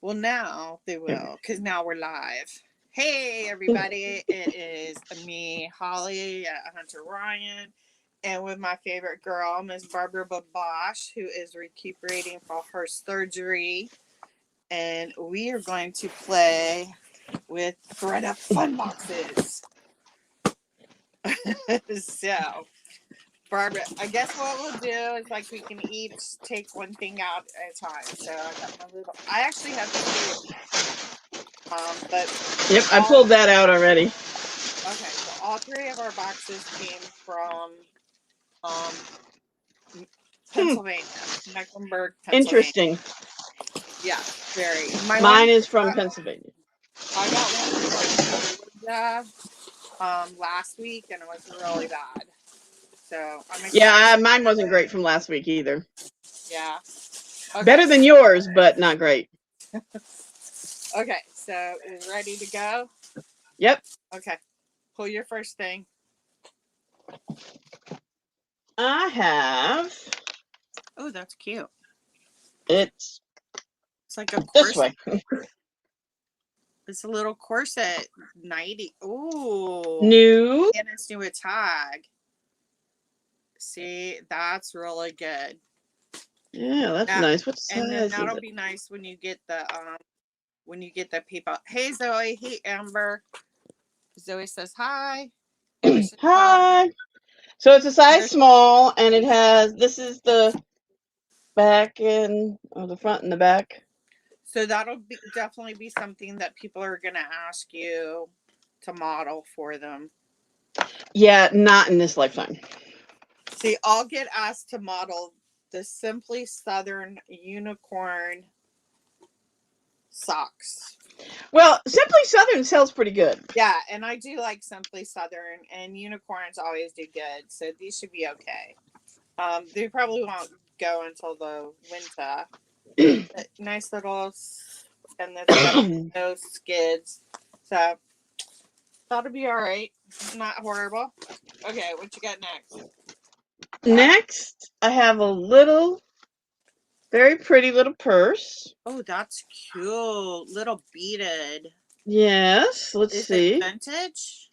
Well, now they will, because now we're live. Hey, everybody. It is me, Holly, Hunter Ryan, and with my favorite girl, Miss Barbara Babash, who is recuperating from her surgery. And we are going to play with ThredUp Fun Boxes. So, Barbara, I guess what we'll do is like we can each take one thing out at a time. So I got my little. I actually have two. But yep, I pulled that out already. Okay, so all three of our boxes came from Pennsylvania, Mecklenburg, Pennsylvania. Interesting. Yeah, very. Mine is from Pennsylvania. I got one from Georgia last week, and it was really bad. So I'm excited. Yeah, mine wasn't great from last week either. Yeah. Okay. Better than yours, but not great. Okay, so is ready to go? Yep. Okay, pull your first thing. I have. Oh, that's cute. It's like a this way. It's a little corset nightie. Ooh. New. And it's new with tag. See, that's really good. Yeah, that's nice. What size and then that'll is it? be nice when you get the people. Hey Zoe, hey Amber. Zoe says hi. Amber says hi. So it's a size small, and it has, this is the back and the front and the back. So that'll definitely be something that people are going to ask you to model for them. Yeah, not in this lifetime. See, I'll get asked to model the Simply Southern unicorn socks. Well, Simply Southern sells pretty good. Yeah, and I do like Simply Southern, and unicorns always do good, so these should be okay. They probably won't go until the winter. Nice little, and then no skids, so that'll be all right. Not horrible. Okay, what you got next? Next, I have a little, very pretty little purse. Oh, that's cute. Little beaded. Yes, let's see. Is it vintage?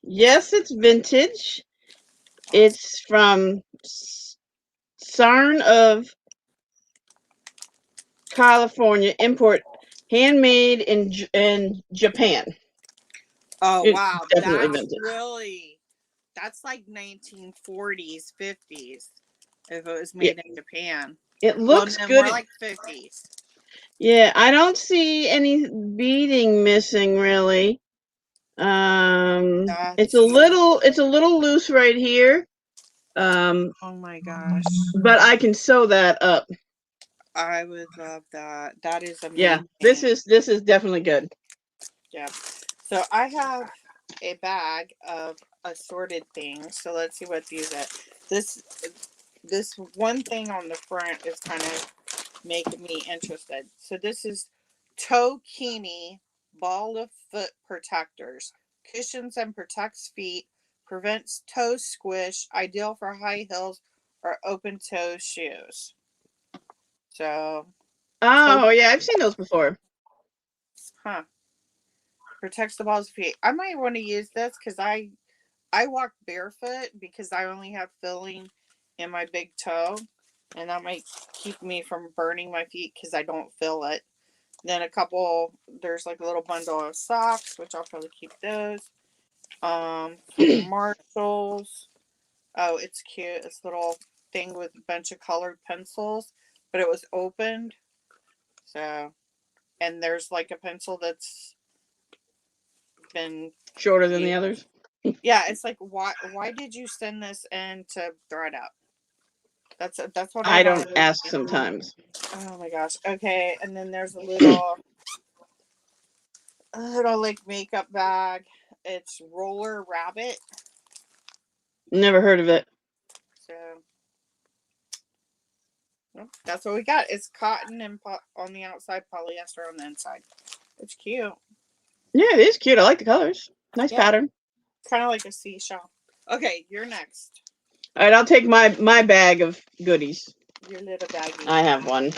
Yes, it's vintage. It's from Sarn of California, import, handmade in Japan. Oh, it's wow. Definitely That's vintage. really, that's like 1940s, 50s if it was made in Japan. It looks good. More like 50s. Yeah, I don't see any beading missing really. It's a little loose right here. Oh my gosh. But I can sew that up. I would love that. That is amazing. Yeah, this is definitely good. Yeah. So I have a bag of assorted things. So let's see what these are. This one thing on the front is kind of making me interested. So this is Tokini ball of foot protectors. Cushions and protects feet. Prevents toe squish. Ideal for high heels or open toe shoes. So. Oh, yeah, I've seen those before. Huh. Protects the balls of feet. I might want to use this because I walk barefoot because I only have filling in my big toe, and that might keep me from burning my feet because I don't feel it. Then there's like a little bundle of socks, which I'll probably keep those. Marshalls. Oh, it's cute. This little thing with a bunch of colored pencils, but it was opened. So, and there's like a pencil that's been shorter than the others. Yeah, it's like why did you send this in to ThredUp? That's what I don't ask sometimes. Oh my gosh. Okay, and then there's a little like makeup bag. It's Roller Rabbit. Never heard of it. So that's what we got. It's cotton and on the outside, polyester on the inside. It's cute. Yeah, it is cute. I like the colors. Nice pattern. Kind of like a seashell. Okay, you're next. All right, I'll take my bag of goodies. Your little baggie. I have one.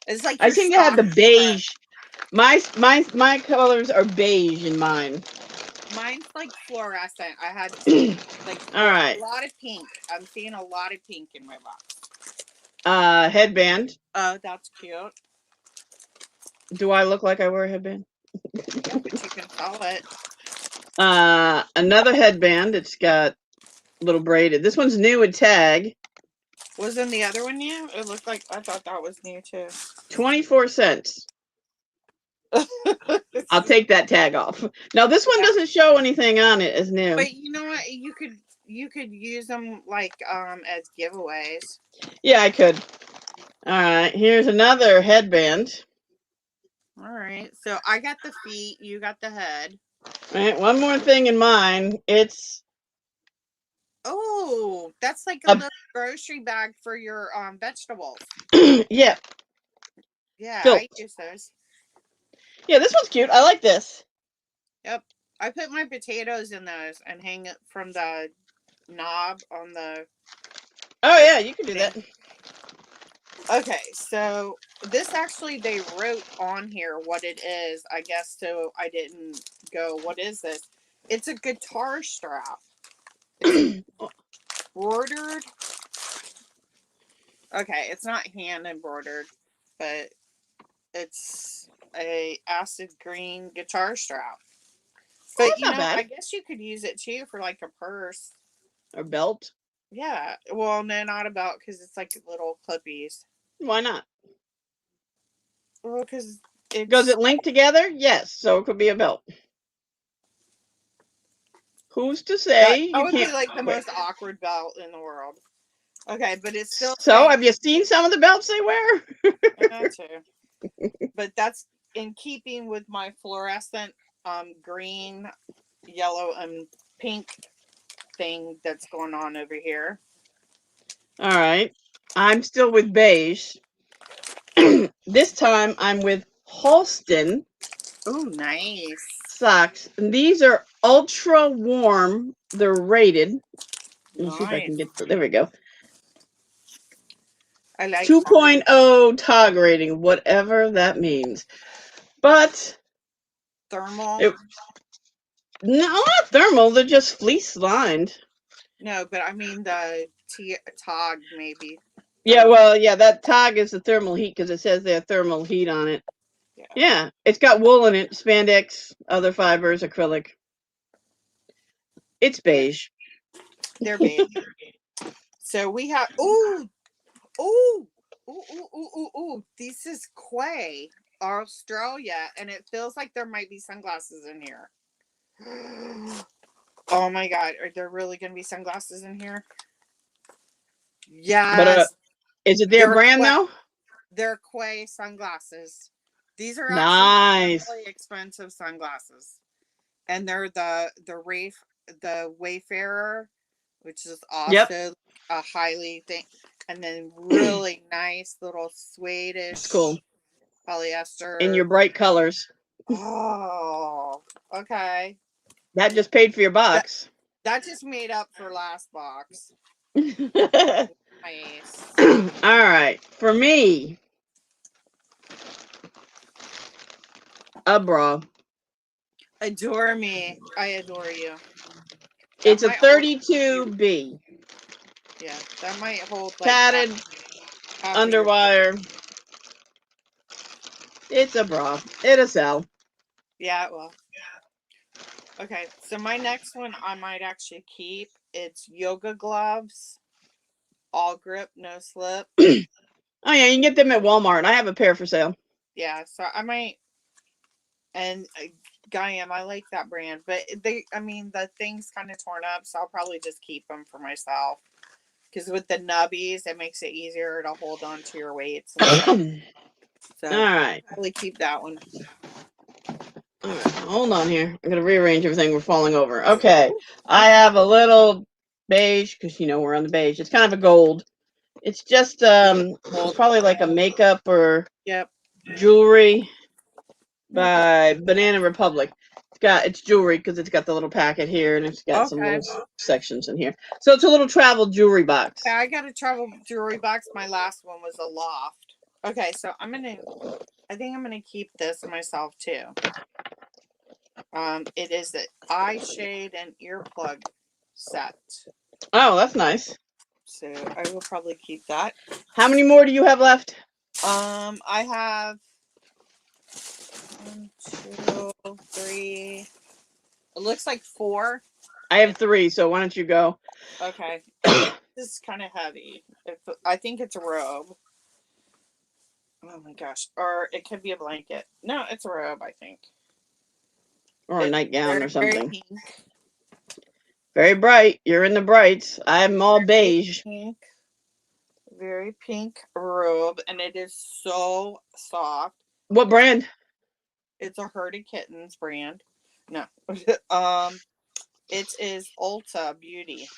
It's like I your seem to have the stocking clip. beige. My colors are beige in mine. Mine's like fluorescent. I had like All a right. lot of pink. I'm seeing a lot of pink in my box. Headband. Oh, that's cute. Do I look like I wear a headband? Yeah, but you can sell it. Another headband. It's got little braided. This one's new with tag. Wasn't the other one new? It looked like I thought that was new too. 24 cents. I'll take that tag off. Now this one Yeah. doesn't show anything on it as new. But you know what? You could use them like as giveaways. Yeah, I could. All right, here's another headband. All right. So I got the feet. You got the head. All right, one more thing in mine. It's Oh, that's like a a little grocery bag for your vegetables. yeah, Yeah, filth. I use those. Yeah, this one's cute. I like this. Yep. I put my potatoes in those and hang it from the knob on the Oh yeah, you can do thing. that. Okay, so this actually they wrote on here what it is, I guess, so I didn't go, what is this? It's a guitar strap. It's embroidered. Okay, it's not hand embroidered, but it's a acid green guitar strap. Oh, But that's you not know, I bad. guess you could use it too for like a purse. Or belt. Yeah. Well, no, not about because it's like little clippies. Why not? Well, because Does it's it link together? Yes, so it could be a belt. Who's to that say that you would be can't? like the most awkward belt in the world. Okay, but it's still So, saying have you seen some of the belts they wear? that too. But that's in keeping with my fluorescent green, yellow, and pink thing that's going on over here. All right. I'm still with beige. This time I'm with Halston Oh, nice. socks. And these are ultra warm. They're rated. Let me see if I can Nice. get there we go. I like that. 2.0 TOG rating, whatever that means. But Thermal. it, no, not thermal. They're just fleece lined. No, but I mean the tog maybe. I Yeah, don't. well, yeah, that TOG is the thermal heat because it says they have thermal heat on it. Yeah, Yeah, it's got wool in it, spandex, other fibers, acrylic. It's yeah, beige. they're beige. So we have. Ooh, ooh, ooh, ooh, ooh, ooh, ooh. This is Quay, Australia, and it feels like there might be sunglasses in here. Oh my god, are there really going to be sunglasses in here? But Yes, is it their they're brand Quay. though? They're Quay sunglasses. These are actually Nice. really expensive sunglasses, and they're the Wayfarer, which is Yep, also a highly thing, and then really nice little it's cool. Swedish In polyester. your bright colors. Oh, okay. That just paid for your That box. that just made up for last box. All Nice. right. For me, a bra. Adore me. I adore you. That It's a might hold you. 32B. Yeah, that might hold like Padded half of your. underwire. It's a bra. It'll sell. Yeah, well. Okay, so my next one I might actually keep. It's yoga gloves, all grip, no slip. Oh yeah, you can get them at Walmart. I have a pair for sale. Yeah, so I might. And Guyam, I like that brand, but I mean, the thing's kind of torn up, so I'll probably just keep them for myself. Because with the nubbies, it makes it easier to hold on to your weights and stuff. All So right. probably keep that one. All right. Hold on here. I'm gonna rearrange everything. We're falling over. Okay. I have a little beige because we're on the beige. It's kind of a gold. It's just it's Hold. probably like a makeup or Yep. jewelry Okay. by Banana Republic. It's jewelry because it's got the little packet here and it's got some Okay. little sections in here. So it's a little travel jewelry box. Yeah, I got a travel jewelry box. My last one was a loft. Okay, so I think I'm gonna keep this myself too. It is the eye shade and earplug set. Oh, that's nice. So I will probably keep that. How many more do you have left? I have 1, 2, 3. It looks like 4. I have 3, so why don't you go? Okay, and this is kind of heavy. I think it's a robe. Oh my gosh, or it could be a blanket. No, it's a robe. I think. Or a nightgown or Very something. pink. Very bright. You're in the brights. I'm all beige. Pink. Very pink robe, and it is so soft. What brand? It's a Herded Kittens brand. No. It is Ulta Beauty.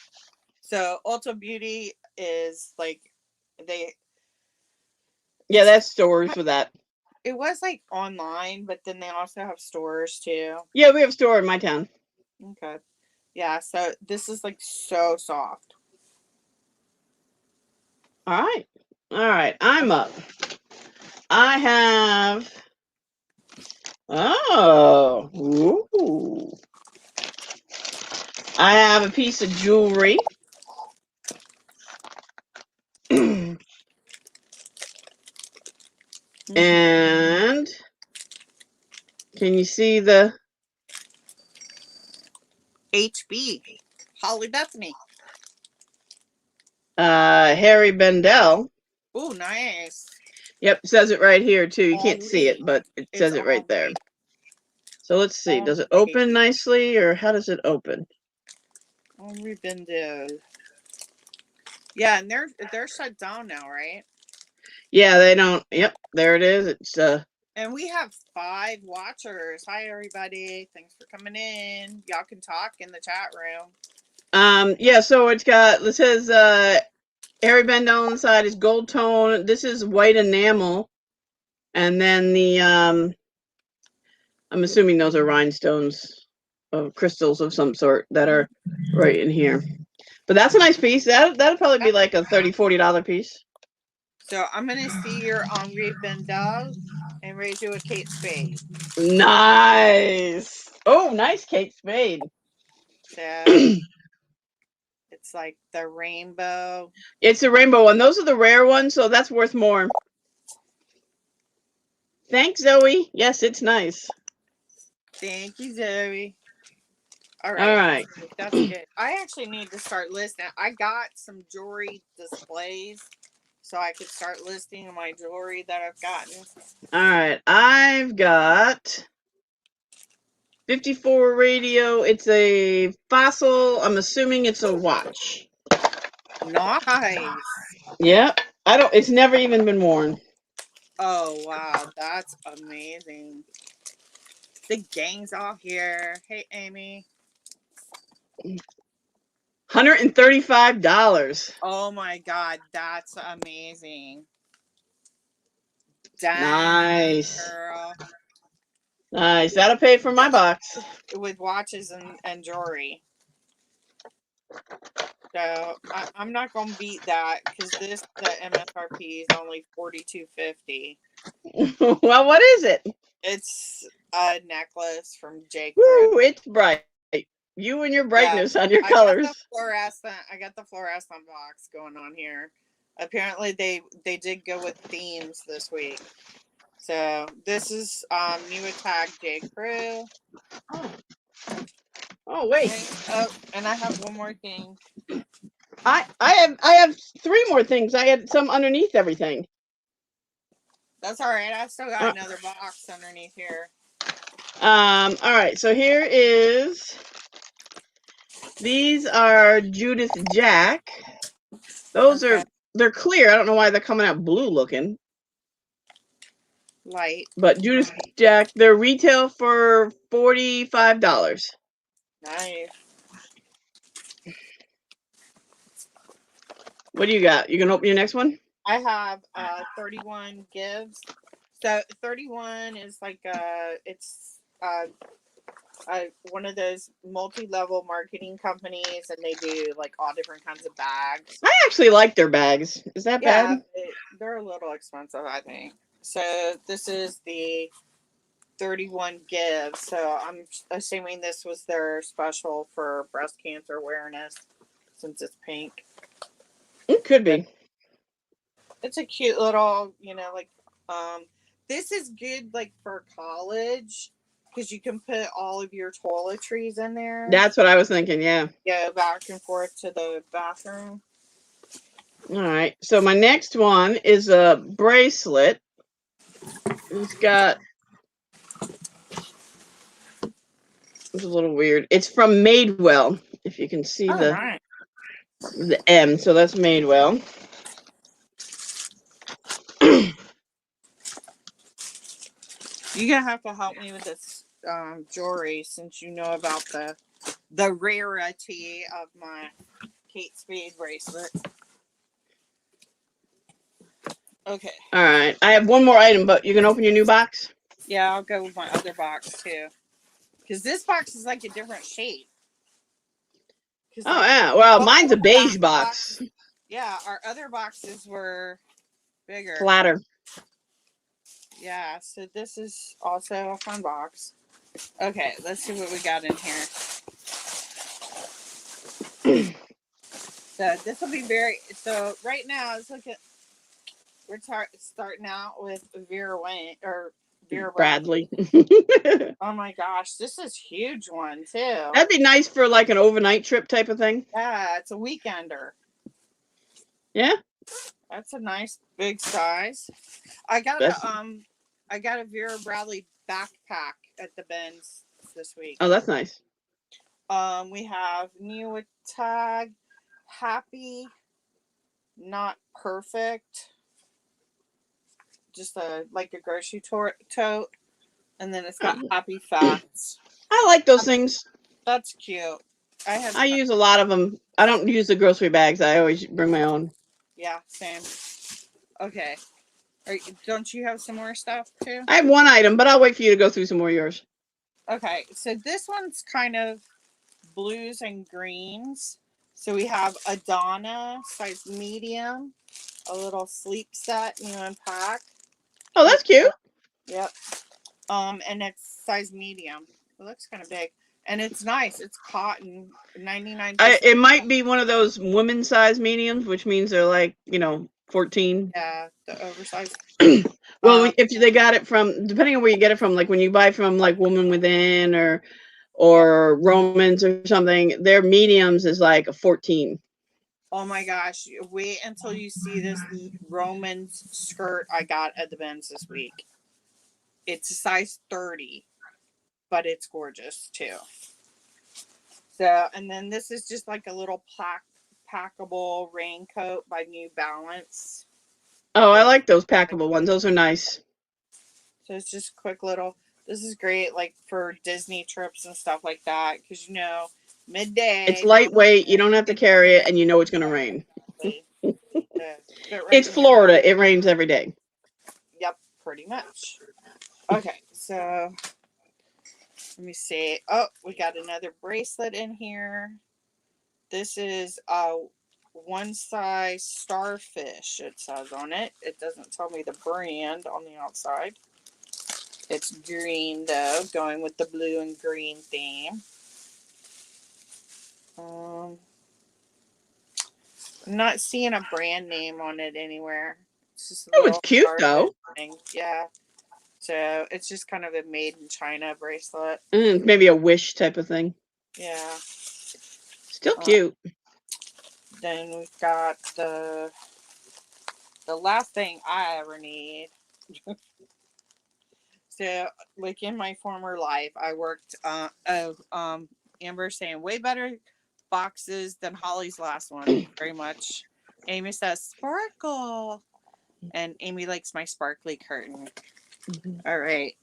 So Ulta Beauty is like they Yeah, that's stores for that. it was like online, but then they also have stores too. Yeah, we have a store in my town. Okay. Yeah, so this is like so soft. All right. All right. I'm up. I have. Oh. Ooh. I have a piece of jewelry. And can you see the HB Holly Bethany. Harry Bendel? Oh, nice. Yep, it says it right here too. You can't see it, Henri. but it It's says it right there. Henri. So let's see. Does it Henri. open nicely, or how does it open? Henri Bendel. Yeah, and they're shut down now, right? Yeah, they don't. Yep, there it is. It's And we have 5 watchers. Hi, everybody. Thanks for coming in. Y'all can talk in the chat room. yeah. So it says Harry Bendel on the side is gold tone. This is white enamel, and then the I'm assuming those are rhinestones of crystals of some sort that are right in here. But that's a nice piece. That'll probably be like a $30-$40 piece. So I'm going to see your Henri Bendel and raise you a Kate Spade. Nice. Oh, nice Kate Spade. So it's like the rainbow. It's a rainbow one. Those are the rare ones, so that's worth more. Thanks, Zoe. Yes, it's nice. Thank you, Zoe. All All right. right. That's good. I actually need to start listing. I got some jewelry displays so I could start listing my jewelry that I've gotten. All right. I've got 54 radio. It's a fossil. I'm assuming it's a watch. Nice. Yep. It's never even been worn. Oh, wow. That's amazing. The gang's all here. Hey, Amy. $135. Oh, my God. That's amazing. Dang, Nice. girl. Nice. That'll pay for my box. With watches and jewelry. So I'm not gonna beat that because the MSRP is only $42.50. Well, what is it? It's a necklace from J. Crew. Woo, it's bright. You and your brightness on your colors. I got the fluorescent box going on here. Apparently they did go with themes this week. So this is new attack J. Crew. Oh wait. Oh, and I have one more thing. I have 3 more things. I had some underneath everything. That's all right. I still got another box underneath here. All right. So here is. These are Judith Jack. Those they're clear. I don't know why they're coming out blue looking. Light. But Judith Jack, they're retail for $45. Nice. What do you got? You gonna open your next one? I have 31 gives. So 31 is like it's one of those multi-level marketing companies, and they do like all different kinds of bags. I actually like their bags. Is that Yeah, bad? they're a little expensive, I think. So this is the 31 Give. So I'm assuming this was their special for breast cancer awareness, since it's pink. It could But be. it's a cute little, like this is good like for college because you can put all of your toiletries in there. That's what I was thinking, yeah. Go back and forth to the bathroom. All right. So my next one is a bracelet. It's got, it's a little weird. It's from Madewell, if you can see Oh, the nice. M. So that's Madewell. You're gonna have to help me with this jewelry since you know about the rarity of my Kate Spade bracelet. Okay. All right. I have one more item, but you can open your new box. Yeah, I'll go with my other box too. Because this box is like a different shape. Because Oh like yeah. Well, both mine's a of beige that box. box, yeah, our other boxes were bigger. Flatter. Yeah, so this is also a fun box. Okay, let's see what we got in here. So this will be very. So right now, let's look at. We're starting out with Vera Wayne or Vera Bradley. Bradley. Oh my gosh, this is a huge one too. That'd be nice for like an overnight trip type of thing. Yeah, it's a weekender. Yeah. That's a nice big size. I got That's, a Vera Bradley backpack at the Benz this week. oh, that's nice. We have new tag, happy, not perfect, just like a grocery tote, and then it's got happy facts. I like those things. That's cute. I had I use a lot of them. I don't use the grocery bags. I always bring my own. yeah, same. Okay, don't you have some more stuff too? I have one item, but I'll wait for you to go through some more of yours. Okay, so this one's kind of blues and greens. So we have a Donna size medium, a little sleep set, unpack. Oh, that's cute. Yep. And it's size medium. It looks kind of big, and it's nice. It's cotton, 99%. It might be one of those women size mediums, which means they're like 14. Yeah, the oversized. Well, if they got it from, depending on where you get it from, like when you buy from like Woman Within or Yeah. Romans or something, their mediums is like a 14. Oh my gosh! Wait until you see this Roman's skirt I got at the Benz this week. It's a size 30, but it's gorgeous too. So, and then this is just like a little packable raincoat by New Balance. Oh, I like those packable ones. Those are nice. So it's just quick little. This is great, like for Disney trips and stuff like that, because midday. It's lightweight. You don't have to carry it, and you know it's going to rain. It's Florida. It rains every day. Yep, pretty much. Okay, so let me see. Oh, we got another bracelet in here. This is one size starfish, it says on it. It doesn't tell me the brand on the outside. It's green though, going with the blue and green theme. I'm not seeing a brand name on it anywhere. It's just a Oh, it's little cute though. thing. Yeah. So it's just kind of a made in China bracelet. Maybe a wish type of thing. Yeah. Still cute. Then we've got the last thing I ever need. So, like in my former life, I worked. Amber saying way better boxes than Holly's last one. Very much. Amy says sparkle, and Amy likes my sparkly curtain. All right.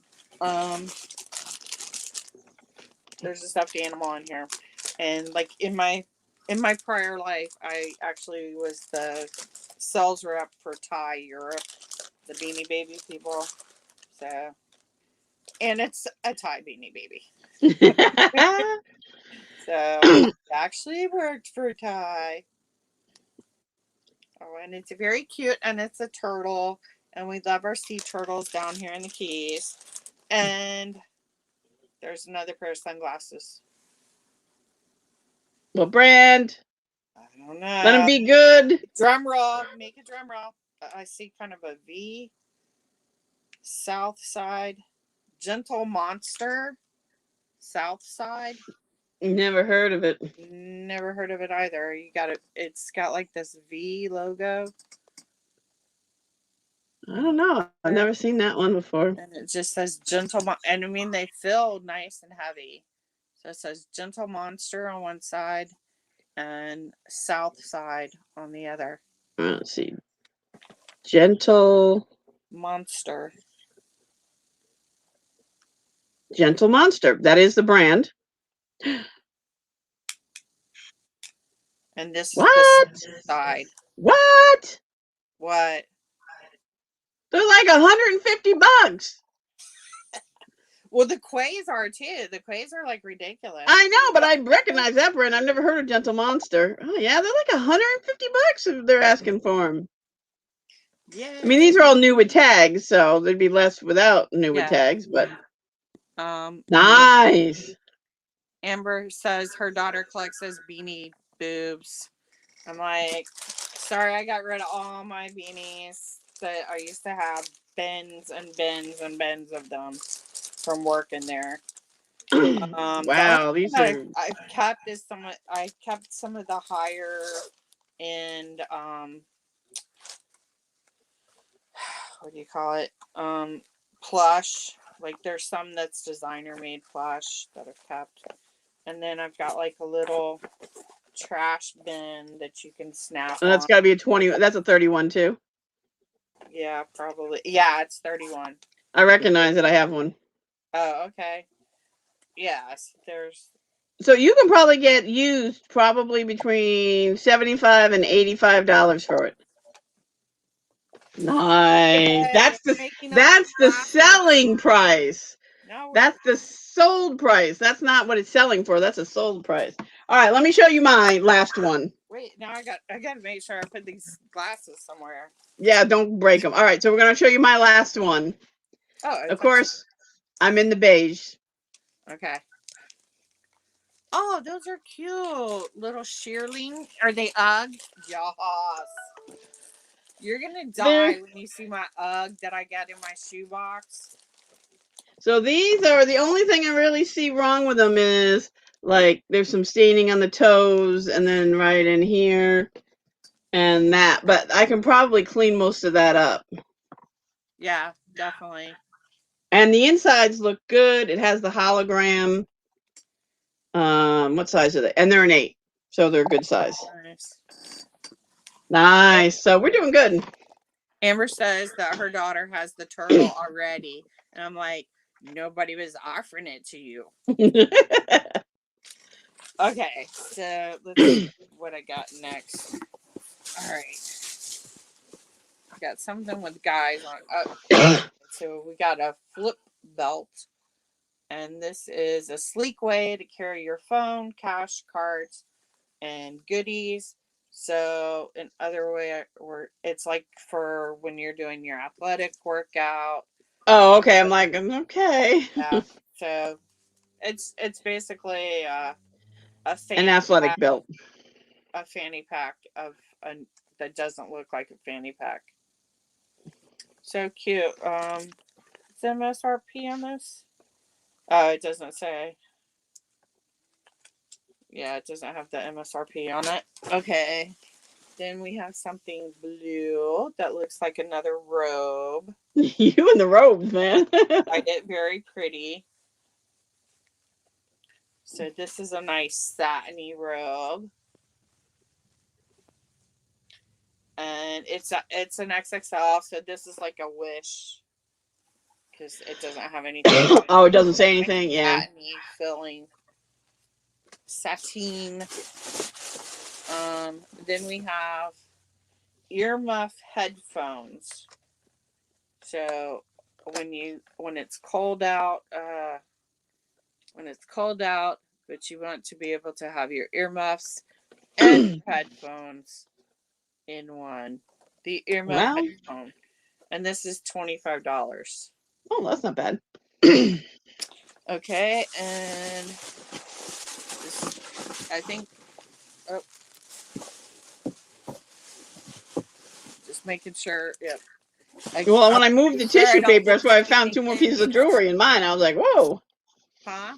There's a stuffed animal in here, and like in my prior life, I actually was the sales rep for Thai Europe, the Beanie Baby people. So, and it's a Thai Beanie Baby. So it actually worked for Ty. Oh, and it's very cute, and it's a turtle, and we love our sea turtles down here in the Keys. And there's another pair of sunglasses. What brand? I don't Let them know. be good. Drum roll. Make a drum roll. I see kind of a V. South side. Gentle Monster. South side. Never heard of it. Never heard of it either. You got it. It's got like this V logo. I don't know. I've never seen that one before. And it just says Gentle and I mean they feel nice and heavy. So it says Gentle Monster on one side and South side on the other. Let's see. Gentle Monster. Monster. That is the brand. And this What? is the side. What? What? They're like $150. Well, the Quays are too. The Quays are like ridiculous. I know, but I recognize that brand. I've never heard of Gentle Monster. Oh yeah, they're like $150 if they're asking for them. Yeah. I mean, these are all new with tags, so there'd be less without new with Yeah. tags, but nice. nice. Amber says her daughter collects those beanie boobs. I'm like, sorry, I got rid of all my beanies that I used to have bins and bins and bins of them from working there. Wow, these are. I've kept is some. I kept some of the higher end. What do you call it? Plush. Like there's some that's designer made plush that I've kept, and then I've got like a little trash bin that you can snap That's on. got to be a 20. That's a 31 too. Yeah, probably. Yeah, it's 31. I recognize it. I have one. Oh, okay. Yes, there's. So you can probably get used probably between $75 and $85 for it. Nice. Yay, That's the selling price. No, That's the sold price. That's not what it's selling for. That's a sold price. All right, let me show you my last one. wait. Now I got to make sure I put these glasses somewhere. Yeah, don't break them. All right, so we're going to show you my last one. Oh, of course, I'm in the beige. Okay. Oh, those are cute. Little shearling. Are they Ugg? Yes. You're going to die when you see my Ugg that I got in my shoebox. So these are the only thing I really see wrong with them is like there's some staining on the toes and then right in here and that. But I can probably clean most of that up. Yeah, definitely. And the insides look good. It has the hologram. What size are they? And they're an 8, so they're a good size. Nice. So we're doing good. Amber says that her daughter has the turtle already, and I'm like, nobody was offering it to you. Okay, so let's see what I got next. All right, I got something with guys on. So we got a flip belt. And this is a sleek way to carry your phone, cash, cards, and goodies. So, in other way, it's like for when you're doing your athletic workout. Oh, okay. I'm like, okay. Yeah. So, it's basically an athletic belt. A fanny pack that doesn't look like a fanny pack. So cute. Is the MSRP on this? Oh, it doesn't say. Yeah, it doesn't have the MSRP on it. Okay. Then we have something blue that looks like another robe. You and the robes, man. I get very pretty. So this is a nice satiny robe. And it's an XXL, so this is like a wish. Because it doesn't have anything. Oh, it doesn't say anything? Yeah. Satiny filling. Sateen. Then we have earmuff headphones. So when it's cold out, when it's cold out, but you want to be able to have your earmuffs and headphones in one. The earmuff Wow. headphone. And this is $25. Oh, that's not bad. Okay, and this, I think, oh, just making sure. Yep. Well, when I moved the Sure I tissue don't paper, that's why I lose found 2 more pieces of anything. jewelry in mine. I was like, whoa. Huh?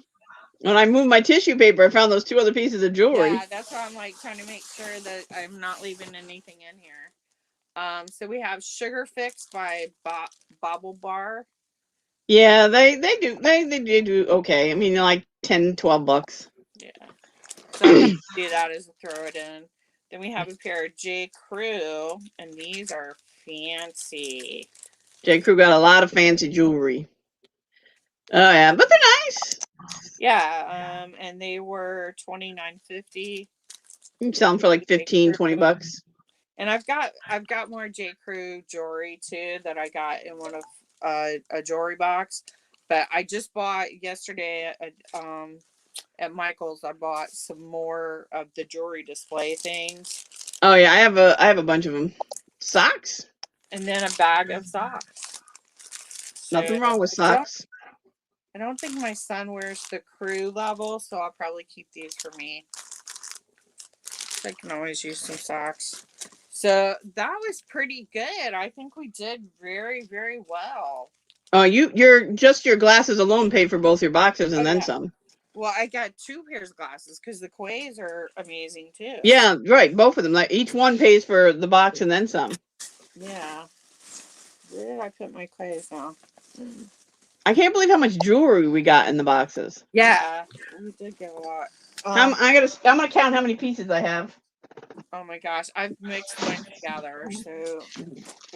When I moved my tissue paper, I found those 2 other pieces of jewelry. Yeah, that's why I'm like trying to make sure that I'm not leaving anything in here. So we have Sugar Fix by Bobble Bar. Yeah, they do okay. I mean, like 10, 12 bucks. Yeah. So I thought I'd do that as a throw it in. Then we have a pair of J. Crew, and these are fancy. J. Crew got a lot of fancy jewelry. Oh yeah, but they're nice. Yeah, and they were $29.50. You can sell them for like 15, 20 bucks. And I've got more J. Crew jewelry too that I got in one of a jewelry box. But I just bought yesterday at Michael's. I bought some more of the jewelry display things. Oh yeah, I have a bunch of them. Socks. And then a bag of socks. Nothing So wrong with socks. I don't think my son wears the Crew level, so I'll probably keep these for me. I can always use some socks. So that was pretty good. I think we did very, very well. Your glasses alone paid for both your boxes and then some. Well, I got 2 pairs of glasses because the Quays are amazing too. Yeah, right. Both of them. Like each one pays for the box and then some. Yeah. Where did I put my Quays now? I can't believe how much jewelry we got in the boxes. Yeah, we did get a lot. I'm gonna count how many pieces I have. Oh my gosh, I've mixed mine together. So,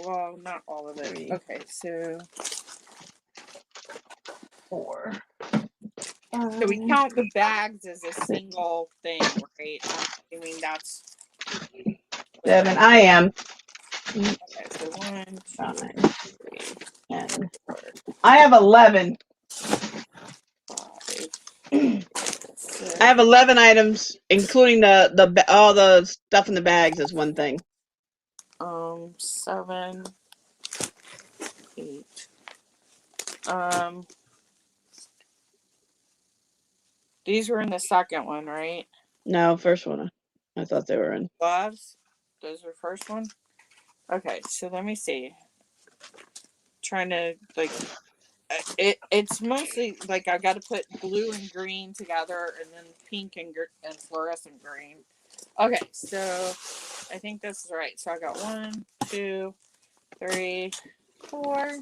well, not all of it. Okay, so 4. So we count the bags as a single thing, right? I mean, that's 7. I am. Okay, so 1, 2, 9, 3, 10. I have 11. 5, I have 11 items, including all the stuff in the bags is one thing. 7, 8. These were in the second one, right? No, first one. I thought they were in. Gloves? Those were first one? Okay, so let me see. Trying to, like, it's mostly, like, I've got to put blue and green together and then pink and fluorescent green. Okay, so I think this is right. So I got 1, 2, 3, 4,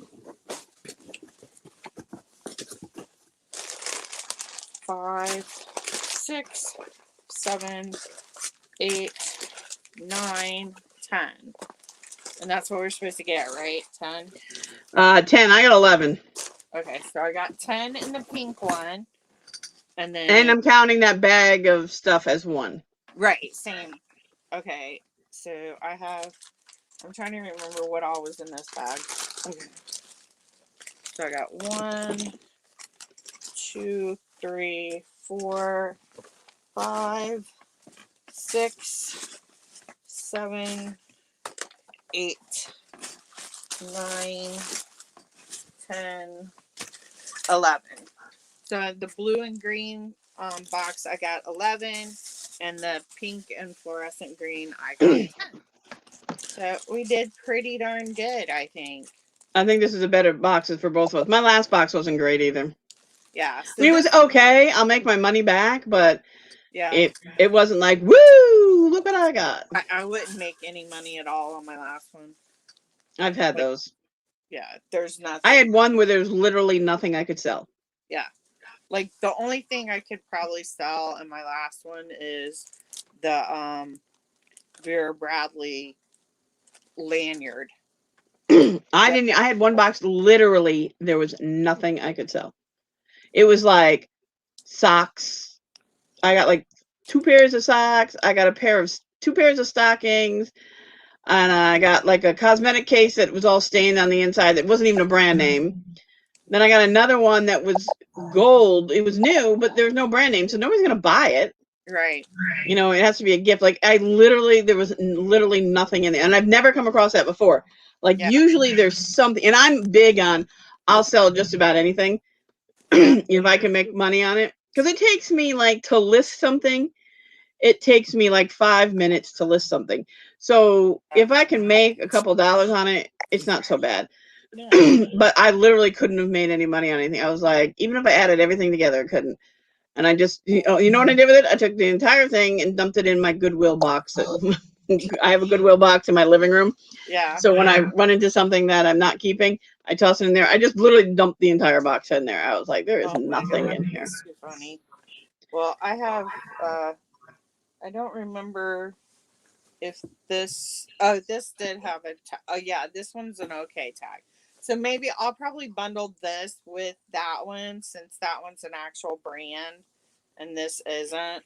5, 6, 7, 8, 9, 10. And that's what we're supposed to get, right? 10? 10. I got 11. Okay, so I got 10 in the pink one. And then... And I'm counting that bag of stuff as 1. Right, same. Okay, so I'm trying to remember what all was in this bag. Okay. So I got 1, 2, 3, 4, 5, 6, 7, 8, 9, 10, 11. So the blue and green box, I got 11, and the pink and fluorescent green, I got 10. So we did pretty darn good, I think. I think this is a better boxes for both of us. My last box wasn't great either. Yeah. So it was okay. I'll make my money back, but yeah, it wasn't like, woo, look what I got. I wouldn't make any money at all on my last one. I've had those. Yeah, there's nothing. I had one where there was literally nothing I could sell. Yeah. Like the only thing I could probably sell in my last one is the Vera Bradley lanyard. I had one box, literally there was nothing I could sell. It was like socks. I got like 2 pairs of socks. I got 2 pairs of stockings. And I got like a cosmetic case that was all stained on the inside. That wasn't even a brand name. Then I got another one that was gold. It was new, but there's no brand name, so nobody's gonna buy it. Right. You know, it has to be a gift. Like there was literally nothing in there, and I've never come across that before. Like Yeah. usually there's something, and I'm big on I'll sell just about anything Yeah. if I can make money on it, because it takes me like to list something. It takes me like 5 minutes to list something. So Yeah. if I can make a couple dollars on it, it's not so bad. Yeah. But I literally couldn't have made any money on anything. I was like, even if I added everything together, I couldn't. And I just, you know what I did with it? I took the entire thing and dumped it in my Goodwill box. I have a Goodwill box in my living room. Yeah. So when I run into something that I'm not keeping, I toss it in there. I just literally dumped the entire box in there. I was like, there is Oh my nothing god, in here. that's too funny. Well, I have I don't remember if this did have a tag. Oh yeah, this one's an okay tag. So maybe I'll probably bundle this with that one since that one's an actual brand and this isn't.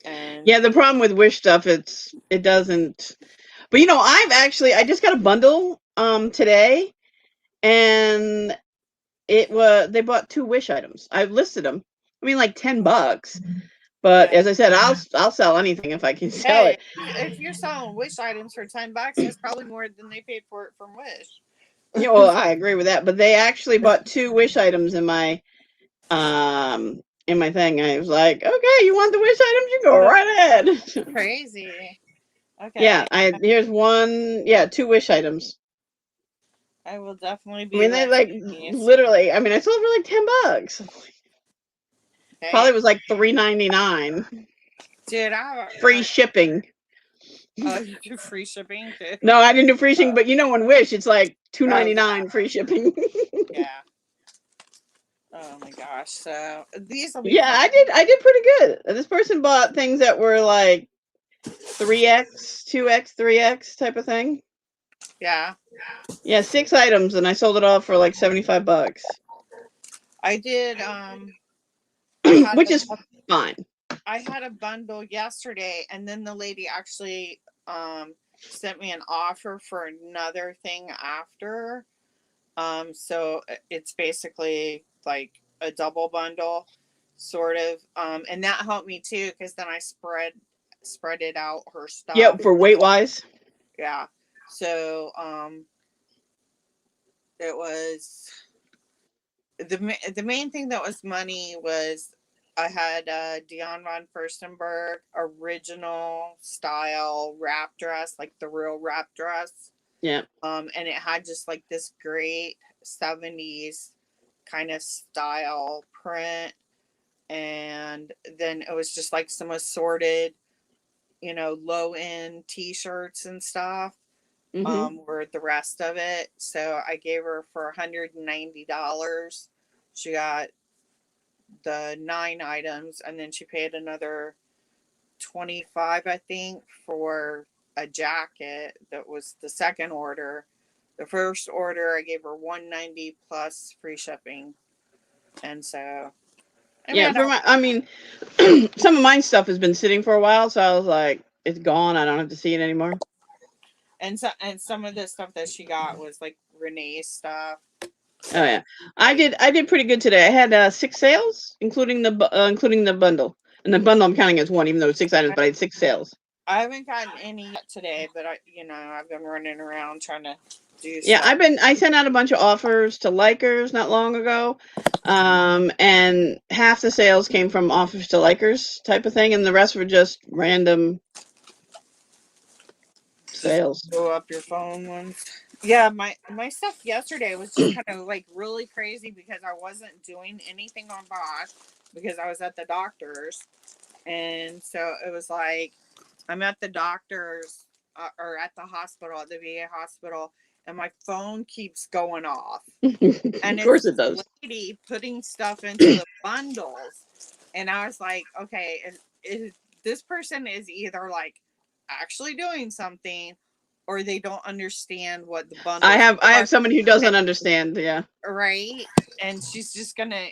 And Yeah, the problem with Wish stuff, it doesn't. But you know, I just got a bundle today, and they bought 2 Wish items. I listed them. I mean, like $10. But yeah. as I said, I'll sell anything if I can sell Hey, it. if you're selling Wish items for $10, that's probably more than they paid for it from Yeah, Wish. well, I agree with that. But they actually bought 2 Wish items in my thing. I was like, okay, you want the Wish items? You go right ahead. Crazy. Yeah, Okay. I here's one. Yeah, 2 Wish items. I will definitely I be mean, they like listing these. literally. I mean, I sold for like $10. Okay. Probably was like $3.99. Dude, Free shipping. oh, you do free shipping too? No, I didn't do free shipping, Uh, but you know, on Wish, it's like two oh, ninety yeah. nine free shipping. Yeah. Oh my gosh. So these will be Yeah, fun. I did pretty good. This person bought things that were like 3x, 2x, 3x type of thing. Yeah. Yeah, 6 items, and I sold it all for like $75, I did I had which is fine. I had a bundle yesterday and then the lady actually sent me an offer for another thing after. So it's basically like a double bundle sort of. And that helped me too because then I spread it out her stuff. Yep, for weight wise. Yeah. So it was the main thing that was money was I had a Dion von Furstenberg original style wrap dress, like the real wrap dress. Yeah. And it had just like this great 70s kind of style print. And then it was just like some assorted, low end t shirts and stuff. Mm-hmm. Were the rest of it. So I gave her for $190. She got the 9 items, and then she paid another 25, I think, for a jacket that was the second order. The first order I gave her 190 plus free shipping. And so I Yeah, mean I mean, some of my stuff has been sitting for a while, so I was like, it's gone. I don't have to see it anymore. and some of the stuff that she got was like Renee's stuff. Oh So yeah, I did pretty good today. I had 6 sales, including the bundle, and the bundle I'm counting as one, even though it's 6 items, but I had 6 sales. I haven't gotten any yet today, but I've been running around trying to do Yeah, stuff. I sent out a bunch of offers to Likers not long ago, and half the sales came from offers to Likers type of thing, and the rest were just random Just sales. go up your phone ones. Yeah, my stuff yesterday was just kind of like really crazy because I wasn't doing anything on Bosch because I was at the doctor's, and so it was like I'm at the doctor's or at the hospital at the VA hospital, and my phone keeps going off, and Of it's course it this does. lady putting stuff into the bundles, and I was like, okay, this person is either like actually doing something or they don't understand what the bundles I are, have somebody who doesn't understand. Yeah. right? And she's just gonna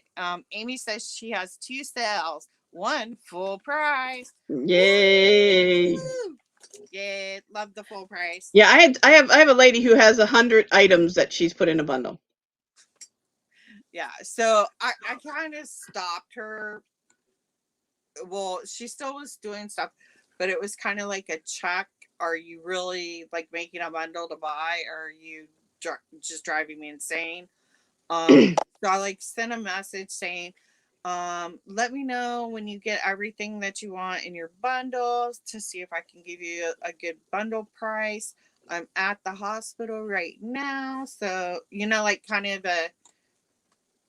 Amy says she has 2 sales, one full price. Yay. Woo! Yeah, love the full price. Yeah, I have a lady who has 100 items that she's put in a bundle. Yeah. So I kind of stopped her. Well, she still was doing stuff, but it was kind of like a check. Are you really like making a bundle to buy, or are you just driving me insane? So I like sent a message saying, let me know when you get everything that you want in your bundles to see if I can give you a good bundle price. I'm at the hospital right now, so like kind of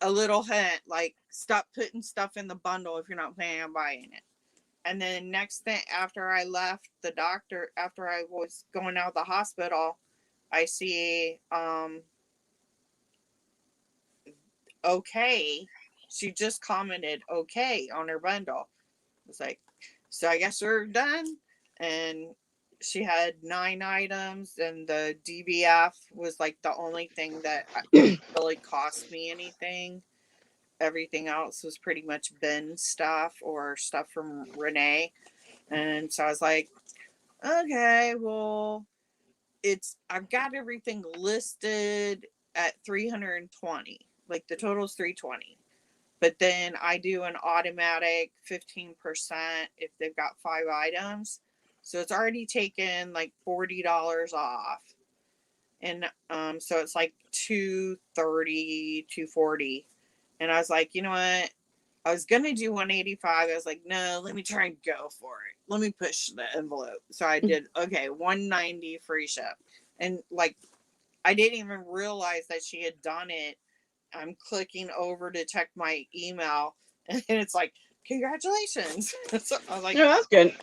a little hint, like stop putting stuff in the bundle if you're not planning on buying it. And then next thing, after I left the doctor, after I was going out of the hospital, I see okay. She just commented okay on her bundle. I was like, so I guess we're done. And she had 9 items, and the DBF was like the only thing that really cost me anything. Everything else was pretty much bin stuff or stuff from Renee. And so I was like, okay, well, I've got everything listed at 320. Like the total is 320. But then I do an automatic 15% if they've got 5 items. So it's already taken like $40 off. And so it's like 230, 240. And I was like, you know what? I was gonna do 185. I was like, no, let me try and go for it. Let me push the envelope. So I did 190 free ship. And like I didn't even realize that she had done it. I'm clicking over to check my email, and it's like, congratulations. So I was like, No, that's good.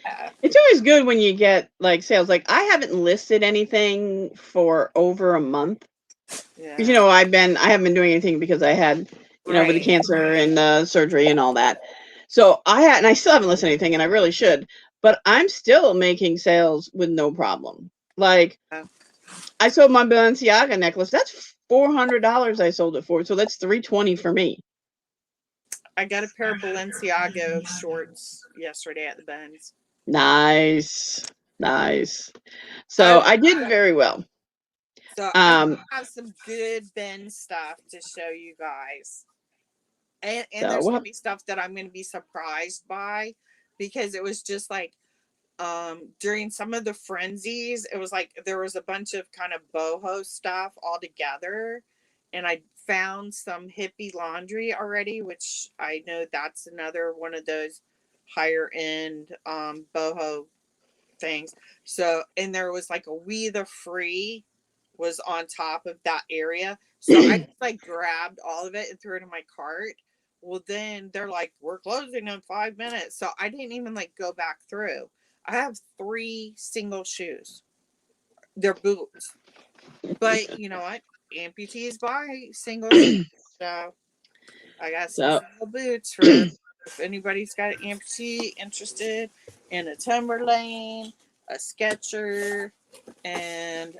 yeah. It's always good when you get like sales. Like I haven't listed anything for over a month. Because Yeah. I haven't been doing anything because I had, with the Right. cancer and the surgery and all that. So and I still haven't listed anything, and I really should. But I'm still making sales with no problem. Like Uh, I sold my Balenciaga necklace. That's $400 I sold it for. So that's $320 for me. I got a pair of Balenciaga shorts yesterday at the Benz. Nice, nice. I So will. I did very well. So I Um, have some good Ben stuff to show you guys, and so there's gonna what? be stuff that I'm gonna be surprised by, because it was just like during some of the frenzies, it was like there was a bunch of kind of boho stuff all together, and I found some hippie laundry already, which I know that's another one of those higher end boho things. So, and there was like a We the Free was on top of that area. So I just like grabbed all of it and threw it in my cart. Well, then they're like, we're closing in 5 minutes. So I didn't even like go back through. I have 3 single shoes. They're boots. But you know what? Amputees buy single shoes. So I got some So single boots for if anybody's got an amputee interested in a Timberlane, a Sketcher, and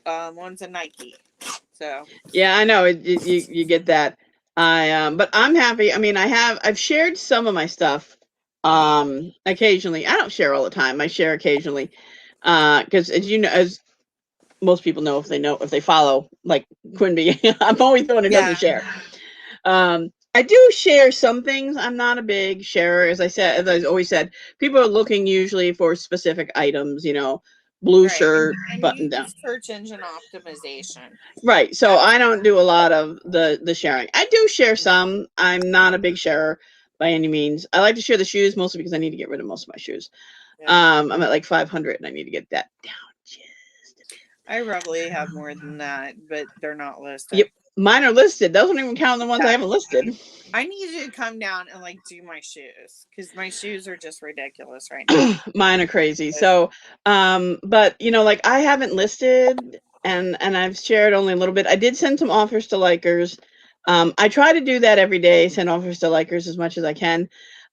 one's a Nike. So yeah, I know you get that. But I'm happy. I mean, I've shared some of my stuff occasionally. I don't share all the time. I share occasionally because as most people know, if they follow like Quinby, I'm always the one who doesn't yeah, share. I do share some things. I'm not a big sharer, as I always said. People are looking usually for specific items. Blue right. shirt, And you button down. use search engine optimization. Right. So That's I don't do a lot of the sharing. I do share some. I'm not a big sharer by any means. I like to share the shoes mostly because I need to get rid of most of my shoes. yeah. I'm at like 500 and I need to get that down just a bit. I probably have more than that, but they're not listed. Yep. Mine are listed. Those don't even count the ones I Yeah. haven't listed. I need you to come down and like do my shoes, because my shoes are just ridiculous right now. Mine are crazy. But So, but like I haven't listed and I've shared only a little bit. I did send some offers to likers. I try to do that every day, send offers to likers as much as I can.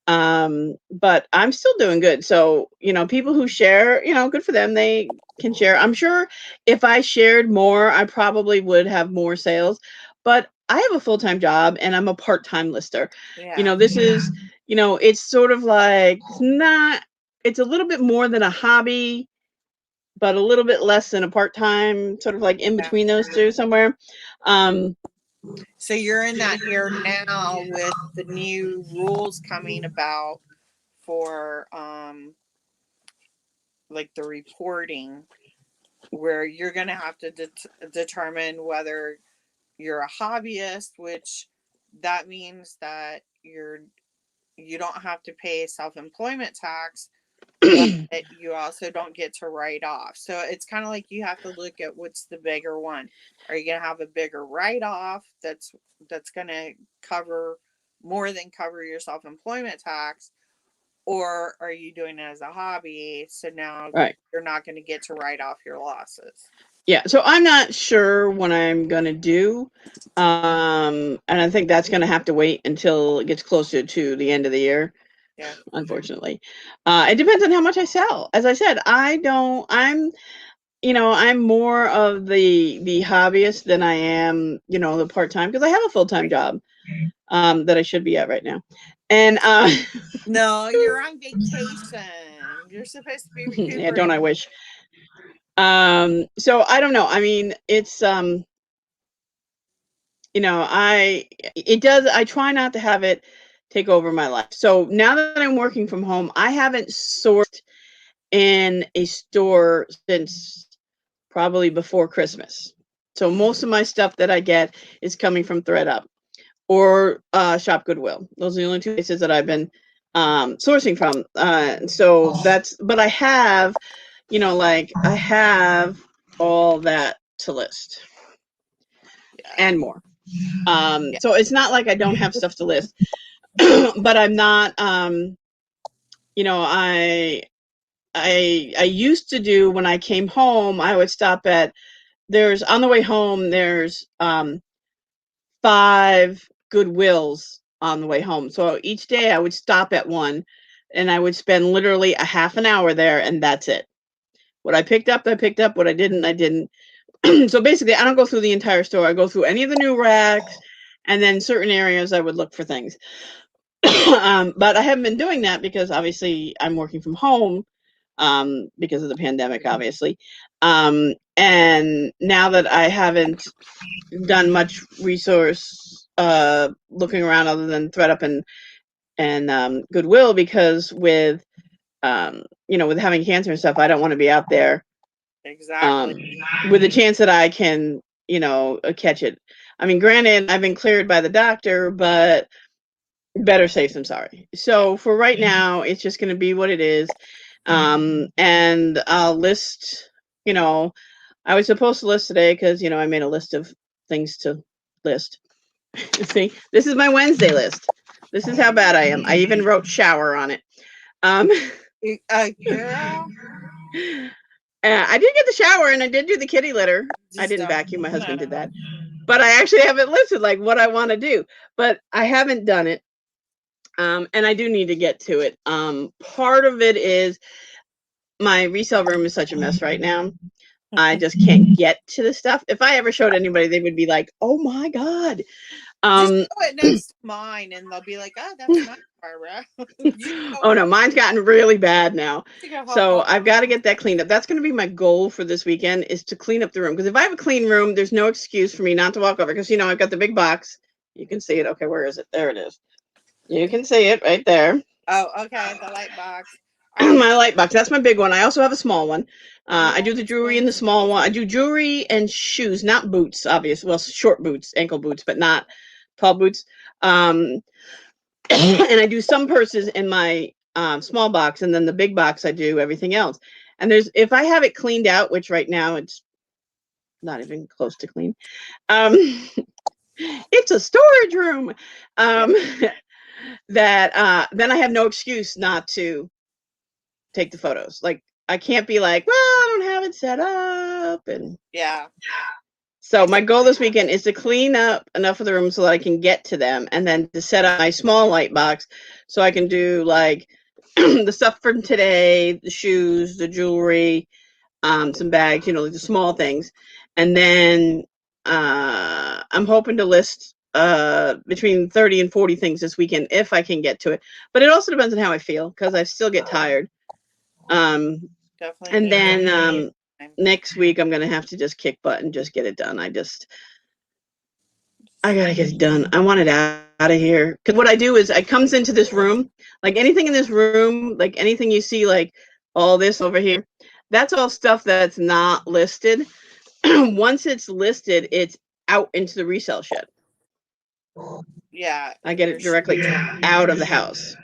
But I'm still doing good. So, people who share, good for them. They can share. I'm sure if I shared more, I probably would have more sales. But I have a full-time job and I'm a part-time lister. yeah, This is, it's sort of like it's a little bit more than a hobby, but a little bit less than a part-time, sort of like in yeah, between those two somewhere. Um, So you're in that year now with the new rules coming about for like the reporting, where you're going to have to determine whether you're a hobbyist, which that means that you don't have to pay self-employment tax, but you also don't get to write off. So it's kind of like you have to look at what's the bigger one. Are you going to have a bigger write off that's going to cover more than cover your self-employment tax, or are you doing it as a hobby, so now Right. you're not going to get to write off your losses? Yeah, so I'm not sure what I'm gonna do, and I think that's gonna have to wait until it gets closer to the end of the year. Yeah. Unfortunately, it depends on how much I sell. As I said, I don't. I'm more of the hobbyist than I am, the part time, because I have a full time job that I should be at right now, and No, you're on vacation. You're supposed to be yeah, don't I recuperating. wish. So I don't know. I mean, it's I try not to have it take over my life. So now that I'm working from home, I haven't sourced in a store since probably before Christmas. So most of my stuff that I get is coming from ThredUp or Shop Goodwill. Those are the only two places that I've been sourcing from. But I have, I have all that to list Yeah. and more. Yeah. So it's not like I don't have stuff to list, but I'm not. You know, I used to do when I came home. I would stop at there's on the way home. There's 5 Goodwills on the way home. So each day I would stop at one, and I would spend literally a half an hour there, and that's it. What I picked up, I picked up. What I didn't, I didn't. So basically, I don't go through the entire store. I go through any of the new racks, and then certain areas I would look for things. But I haven't been doing that because obviously I'm working from home because of the pandemic, obviously. And now that I haven't done much resource looking around other than ThredUp and Goodwill, because with having cancer and stuff, I don't want to be out there Exactly. um, with a chance that I can catch it. I mean, granted, I've been cleared by the doctor, but better safe than sorry. Yeah. So for right now, it's just going to be what it is. And I'll list, I was supposed to list today because, I made a list of things to list. See, this is my Wednesday list. This is how bad I am. I even wrote shower on it. Um, Girl, I did get the shower and I did do the kitty litter. I just didn't don't. vacuum. My husband did No. that. But I actually haven't listed like what I want to do. But I haven't done it. And I do need to get to it. Part of it is my resale room is such a mess right now. I just can't get to the stuff. If I ever showed anybody, they would be like, "Oh my god!" Just Um, show it next to mine, and they'll be like, "Oh, that's nice, Barbara." You go oh no, home. mine's gotten really bad now. You go home. So I've got to get that cleaned up. That's going to be my goal for this weekend, is to clean up the room. Because if I have a clean room, there's no excuse for me not to walk over. Because I've got the big box. You can see it. Okay, where is it? There it is. You can see it right there. Oh, okay. The light box. I have My light box. That's my big one. I also have a small one. you I have do the a jewelry in twin the small size. one. I do jewelry and shoes, not boots, obviously. Well, short boots, ankle boots, but not tall boots. Um, and I do some purses in my small box, and then the big box I do everything else. And if I have it cleaned out, which right now it's not even close to clean. Um, it's a storage room. Yeah. Um, that then I have no excuse not to take the photos. Like, I can't be like, well, I don't have it set up. And Yeah. so my Exactly. goal this weekend is to clean up enough of the room so that I can get to them, and then to set up my small light box so I can do like the stuff from today, the shoes, the jewelry, some bags, like the small things. And then I'm hoping to list between 30 and 40 things this weekend if I can get to it. But it also depends on how I feel, because I still get tired. Definitely And need then time. next week I'm gonna have to just kick butt and just get it done. I just I gotta get it done. I want it out of here. Because what I do is I comes into this room, like anything in this room, like anything you see, like all this over here, that's all stuff that's not listed. Once it's listed, it's out into the resale shed. Yeah, I and get you're it directly shipping out of the house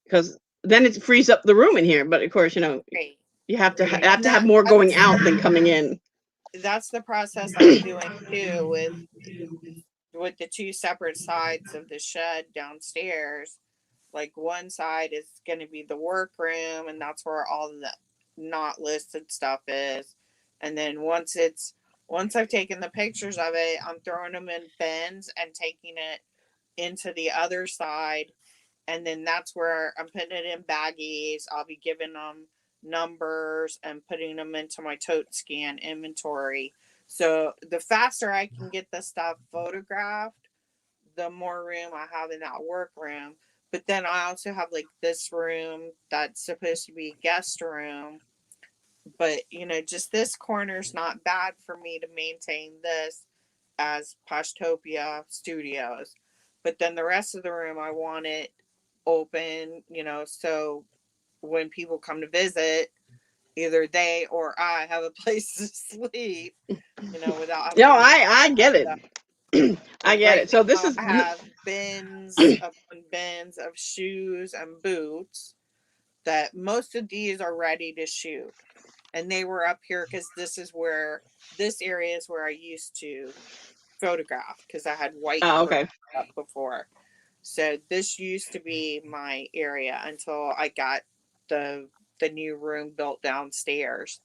because then it frees up the room in here. But of course, great. you have to And have more going out than coming in. that's the process I'm doing too with the two separate sides of the shed downstairs. Like one side is going to be the workroom, and that's where all the not listed stuff is. And then once I've taken the pictures of it, I'm throwing them in bins and taking it into the other side, and then that's where I'm putting it in baggies. I'll be giving them numbers and putting them into my tote scan inventory. So the faster I can get the stuff photographed, the more room I have in that workroom. But then I also have like this room that's supposed to be guest room. But just this corner's not bad for me to maintain this as Pashtopia Studios. But then the rest of the room I want it open, so when people come to visit, either they or I have a place to sleep, without having No, to move I get it. stuff. I Like get right it. So this now, is I have bins upon bins of shoes and boots that most of these are ready to shoot. And they were up here because this area is where I used to photograph because I had white oh, curtains okay. up before. So this used to be my area until I got the the new room built downstairs.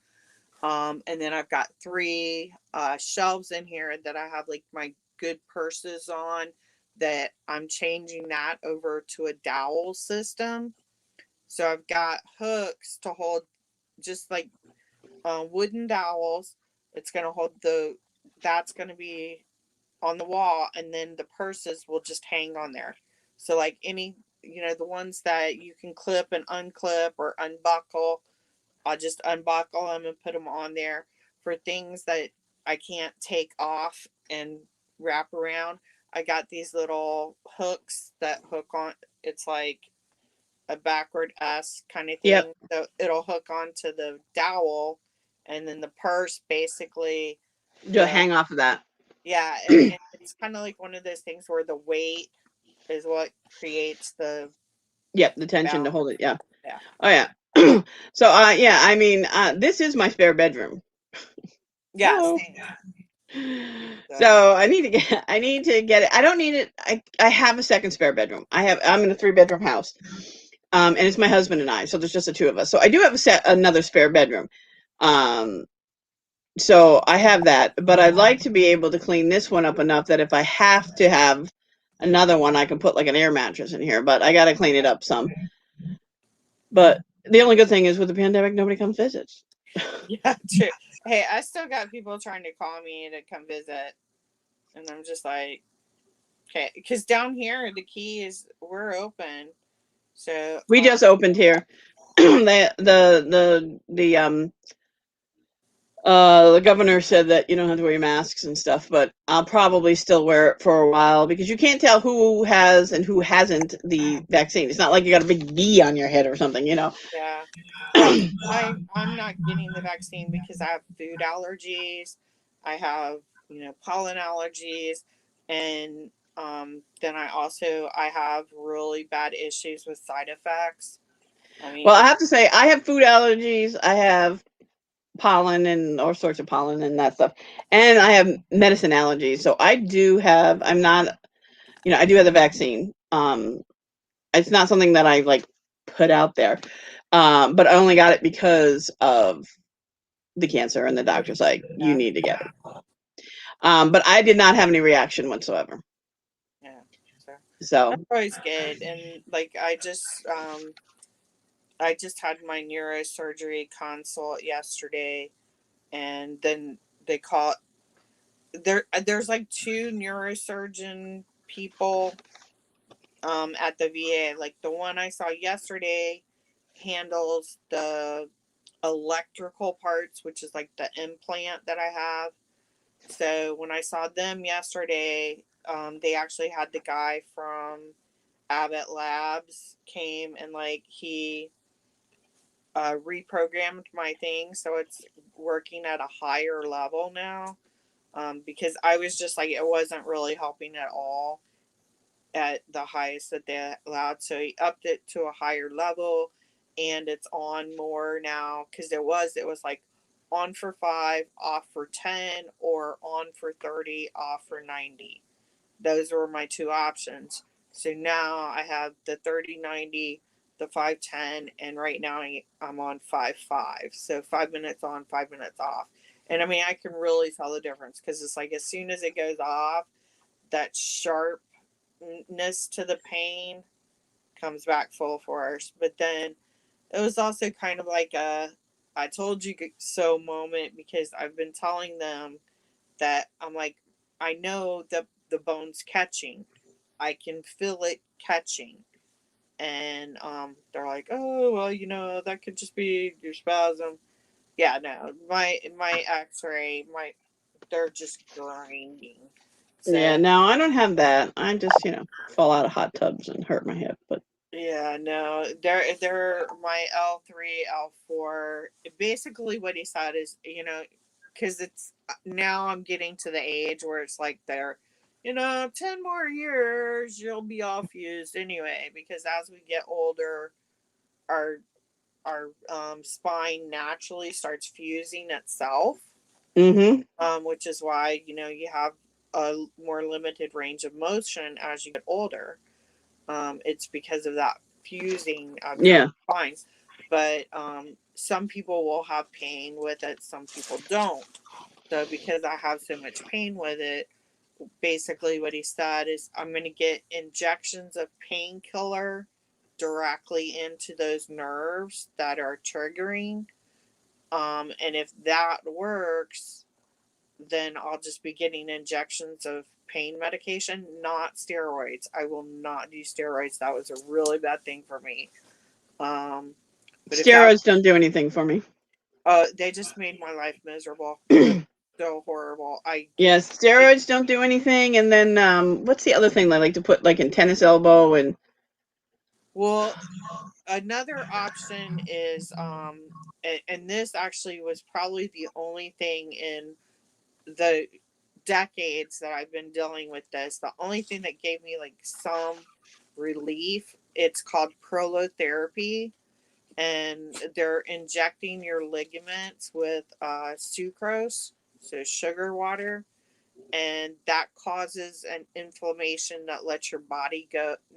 And then I've got three shelves in here that I have like my good purses on that I'm changing that over to a dowel system. So I've got hooks to hold just like wooden dowels. It's going to hold that's going to be on the wall, and then the purses will just hang on there. So, like the ones that you can clip and unclip or unbuckle, I'll just unbuckle them and put them on there. For things that I can't take off and wrap around, I got these little hooks that hook on. It's like a backward S kind of Yep. thing. So it'll hook onto the dowel, and then the purse basically Just the hang off of that. yeah, and it's kind of like one of those things where the weight is what creates the Yep, the tension to balance. hold it. Yeah. Yeah. Oh yeah. So yeah, I mean, this is my spare bedroom. Yeah, Hello. same. So So I need to get it. I don't need it. I have a second spare bedroom. I'm in a 3-bedroom house. And it's my husband and I, so there's just the two of us. So I do have another spare bedroom. Um so I have that, but I'd like to be able to clean this one up enough that if I have to have another one, I can put like an air mattress in here, but I got to clean it up some. But the only good thing is with the pandemic, nobody comes visits. yeah, true. Hey, I still got people trying to call me to come visit, and I'm just like, okay, because down here the key is we're open. So We just opened here. The governor said that you don't have to wear masks and stuff, but I'll probably still wear it for a while because you can't tell who has and who hasn't the vaccine. It's not like you got a big V on your head or something. yeah. Well, I'm not getting the vaccine because I have food allergies. I have pollen allergies, and then I have really bad issues with side effects. I mean, Well, I have to say, I have food allergies. I have pollen and all sorts of pollen and that stuff. And I have medicine allergies. So I'm not, I do have the vaccine. It's not something that I like put out there. But I only got it because of the cancer and the doctor's like, you yeah, need to get it. But I did not have any reaction whatsoever. yeah. So So, that's always good. And like I just had my neurosurgery consult yesterday, and then they call there's like two neurosurgeon people at the VA. Like the one I saw yesterday handles the electrical parts, which is like the implant that I have. So when I saw them yesterday, they actually had the guy from Abbott Labs came and like he reprogrammed my thing so it's working at a higher level now. Because I was just like it wasn't really helping at all at the highest that they allowed. So he upped it to a higher level and it's on more now because it was like on for 5, off for 10, or on for 30, off for 90. Those were my two options. So now I have the 30/90, the 5/10, and right now I'm on 5/5. So 5 minutes on, 5 minutes off. And I mean, I can really tell the difference because it's like as soon as it goes off, that sharpness to the pain comes back full force. But then it was also kind of like a I told you so moment because I've been telling them that I'm like, I know the bone's catching. I can feel it catching. And they're like, oh well, that could just be your spasm. Yeah, no, my X-ray, they're just grinding. Yeah, So no, I don't have that. I just, fall out of hot tubs and hurt my hip. But yeah, no, they're my L3, L4. Basically, what he said is, because it's now I'm getting to the age where it's like they're, 10 more years, you'll be all fused anyway. Because as we get older, our spine naturally starts fusing itself, mm-hmm. which is why you have a more limited range of motion as you get older. It's because of that fusing of your Yeah. spines. But some people will have pain with it, some people don't. So because I have so much pain with it, basically what he said is I'm going to get injections of painkiller directly into those nerves that are triggering. And if that works, then I'll just be getting injections of pain medication, not steroids. I will not do steroids. That was a really bad thing for me. But if that, Steroids don't do anything for me. they just made my life miserable. It was so horrible. I Yeah, gained. steroids don't do anything. And then what's the other thing they like to put like in tennis elbow and Well, another option is, and this actually was probably the only thing in the decades that I've been dealing with this. The only thing that gave me like some relief, it's called prolotherapy, and they're injecting your ligaments with sucrose, so sugar water, and that causes an inflammation that lets your body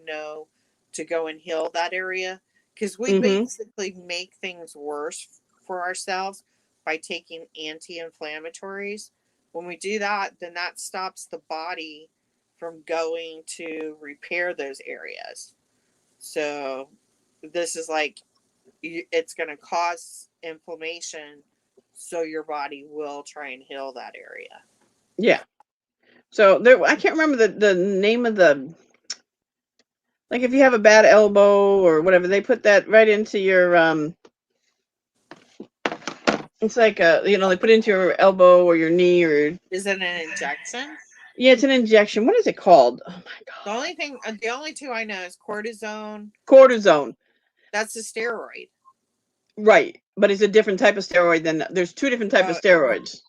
know to go and heal that area, because we mm-hmm. basically make things worse for ourselves by taking anti-inflammatories. When we do that, then that stops the body from going to repair those areas. So this is like it's going to cause inflammation, so your body will try and heal that area. Yeah. So there I can't remember the name of the like if you have a bad elbow or whatever, they put that right into your it's like they put it into your elbow or your knee or Is it an injection? yeah, it's an injection. What is it called? Oh my god. The only two I know is cortisone. Cortisone. That's a steroid. Right. But it's a different type of steroid than there's two different type of Uh, steroids.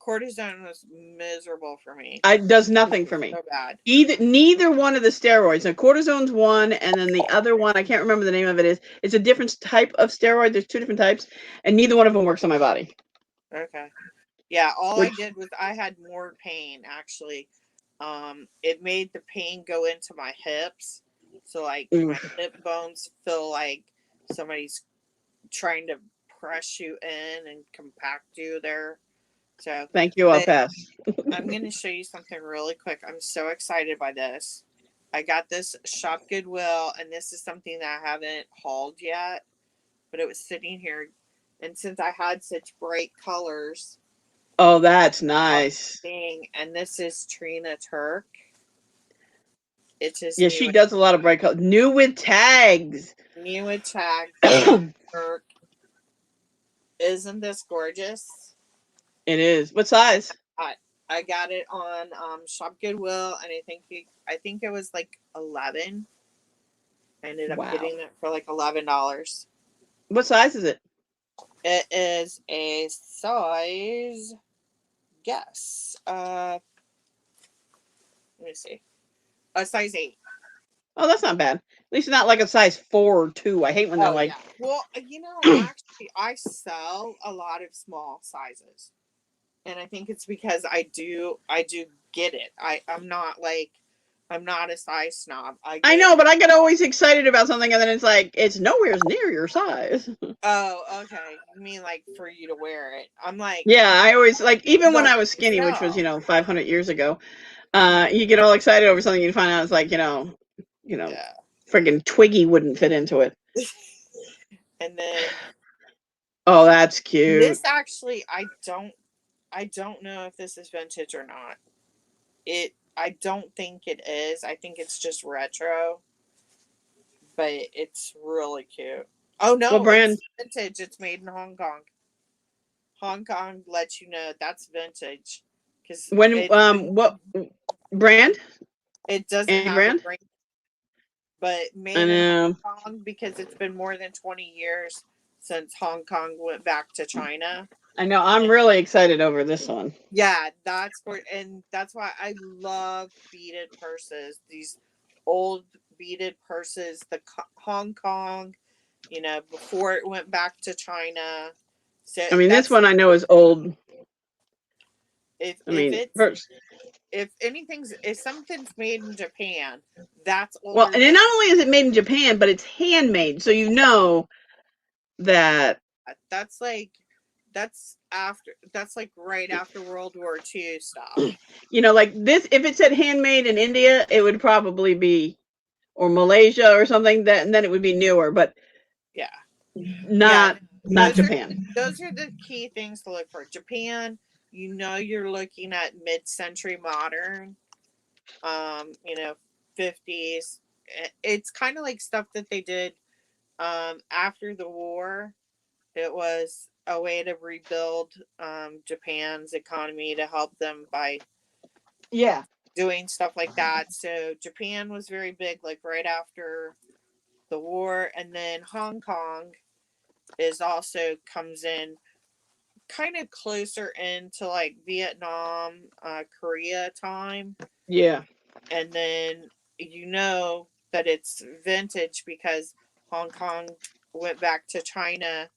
Cortisone was miserable for me. It does nothing for me. So bad. Neither one of the steroids. Now, cortisone's one, and then the other one, I can't remember the name of it. It's a different type of steroid. There's two different types, and neither one of them works on my body. Okay. Yeah, all I Which did was I had more pain actually. It made the pain go into my hips. So like my hip bones feel like somebody's trying to press you in and compact you there. So, thank you. I'll but pass. I'm going to show you something really quick. I'm so excited by this. I got this Shop Goodwill, and this is something that I haven't hauled yet, but it was sitting here. And since I had such bright colors Oh, that's on nice. the thing, and this is Trina Turk. It's his Yeah, she does a lot of bright colors. New with tags. new attack, It Turk. Isn't this gorgeous? is. What size? I got it on Shop Goodwill, and I think it was like 11. I ended up Wow. getting it for like $11. What size is it? It is a size. Guess. Let me see. A size 8. Oh, that's not bad. At least it's not like a size 4 or 2. I hate when they're Oh like. yeah. Well, actually, I sell a lot of small sizes, and I think it's because I do get it. I'm not a size snob. I I get. know, but I get always excited about something, and then it's like it's nowhere near your size. Oh, okay. You mean like for you to wear it? I'm like Yeah, I always like even when the I was skinny, which was sell. 500 years ago. You get all excited over something, you find out it's like Yeah. friggin' Twiggy wouldn't fit into it. And then Oh, that's cute. this actually, I don't know if this is vintage or not. I don't think it is. I think it's just retro, but it's really cute. Oh What no, it's brand? vintage. It's made in Hong Kong. Hong Kong lets you know that's vintage because When what brand? it doesn't Any have a brand? brand, but I made in know. Hong Kong because it's been more than 20 years since Hong Kong went back to China. I know. I'm And really excited over this one. yeah, that's why I love beaded purses. These old beaded purses, Hong Kong, before it went back to China. So I mean, this that's one I know is old. I if mean, it's first, if something's made in Japan, that's well, older and than not only is it made in Japan, but it's handmade, so you know that that's like that's like right after World War II stuff. like this. If it said handmade in India, it would probably be or Malaysia or something. That and then it would be newer, but Yeah. Yeah, not Japan. those are the key things to look for. Japan, you're looking at mid-century modern, 50s. It's kind of like stuff that they did after the war. It was a way to rebuild Japan's economy to help them by Yeah. doing stuff like that. So Japan was very big, like right after the war, and then Hong Kong is also comes in kind of closer into like Vietnam, Korea time. Yeah. And then that it's vintage because Hong Kong went back to China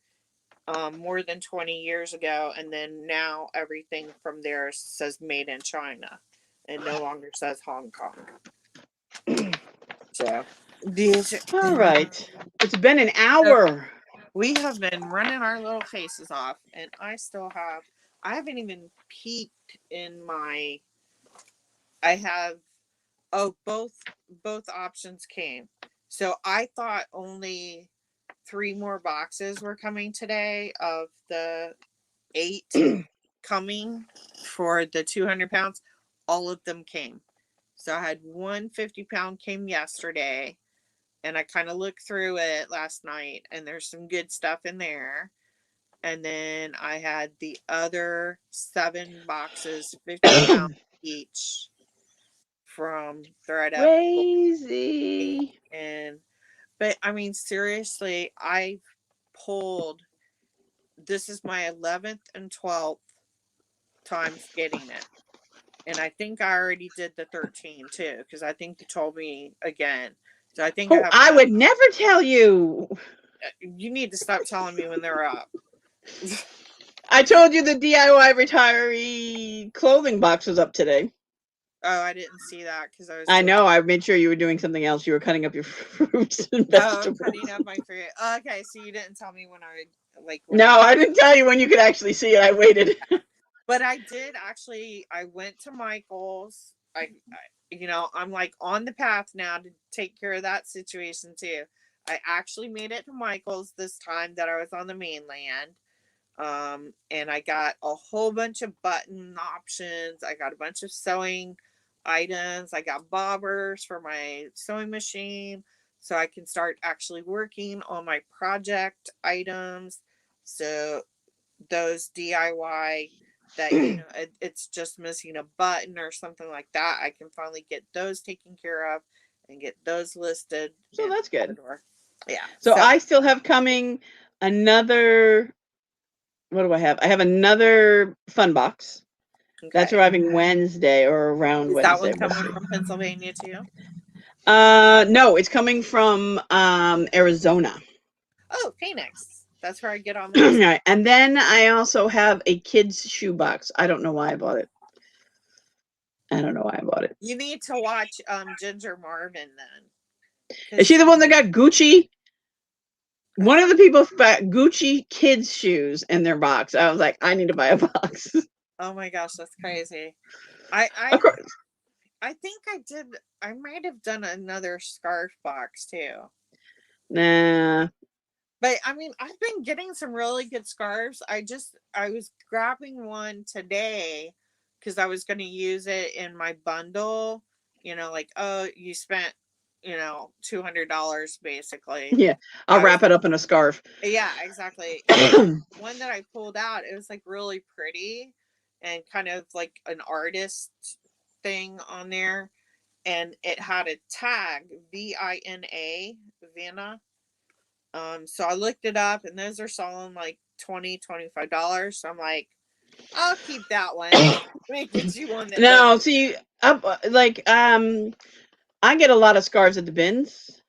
more than 20 years ago. And then now everything from there says made in China and no longer says Hong Kong. So, these, All right. It's been an okay. hour. We have been running our little faces off, and I haven't even peeked in my, I have, oh, both options came. So I thought only 3 more boxes were coming today of the 8 coming for the 200 pounds. All of them came. So I had 150 pound came yesterday, and I kind of looked through it last night, and there's some good stuff in there. And then I had the other 7 boxes, 50 pounds each from ThredUp. Crazy. And but I mean, seriously, I pulled. This is my 11th and 12th times getting it, and I think I already did the 13 too because I think you told me again. So I think I Oh, have I another. would never tell you. You need to stop telling me when they're up. I told you the DIY retiree clothing box was up today. Oh, I didn't see that because I was I doing. know. I made sure you were doing something else. You were cutting up your fruits and Oh, I'm vegetables. cutting up my fruit. Okay, so you didn't tell me when I when No, I I needed. didn't tell you when you could actually see it. I waited. But I did actually. I went to Michael's. I'm like on the path now to take care of that situation too. I actually made it to Michael's this time that I was on the mainland. And I got a whole bunch of button options. I got a bunch of sewing items. I got bobbers for my sewing machine so I can start actually working on my project items. So those DIY that, you know, it's just missing a button or something like that, I can finally get those taken care of and get those listed So and that's out the good. door. Yeah. So So I still have coming another, what do I have? I have another fun box. That's okay. arriving Wednesday or around Is that Wednesday. one We'll coming see. from Pennsylvania too? No, it's coming from Arizona. Oh, Phoenix. That's where I get all All my. right. And then I also have a kid's shoe box. I don't know why I bought it. I don't know why I bought it. You need to watch Ginger Marvin then. Is she Cause the one that got Gucci? One of the people got Gucci kids shoes in their box. I was like, I need to buy a box. oh my gosh, that's crazy. I Of I course. I think I did. I might have done another scarf box too. Nah. But I mean, I've been getting some really good scarves. I was grabbing one today because I was going to use it in my bundle. You know, like, oh, you spent, you know, $200 basically. Yeah. I'll I was, wrap it up in a scarf. yeah, exactly. And one that I pulled out, it was like really pretty and kind of like an artist thing on there. And it had a tag, VINA, Vienna. So I looked it up and those are selling like $25. So I'm like, I'll keep that one. Let me get you one that does. No, see, like I get a lot of scarves at the bins.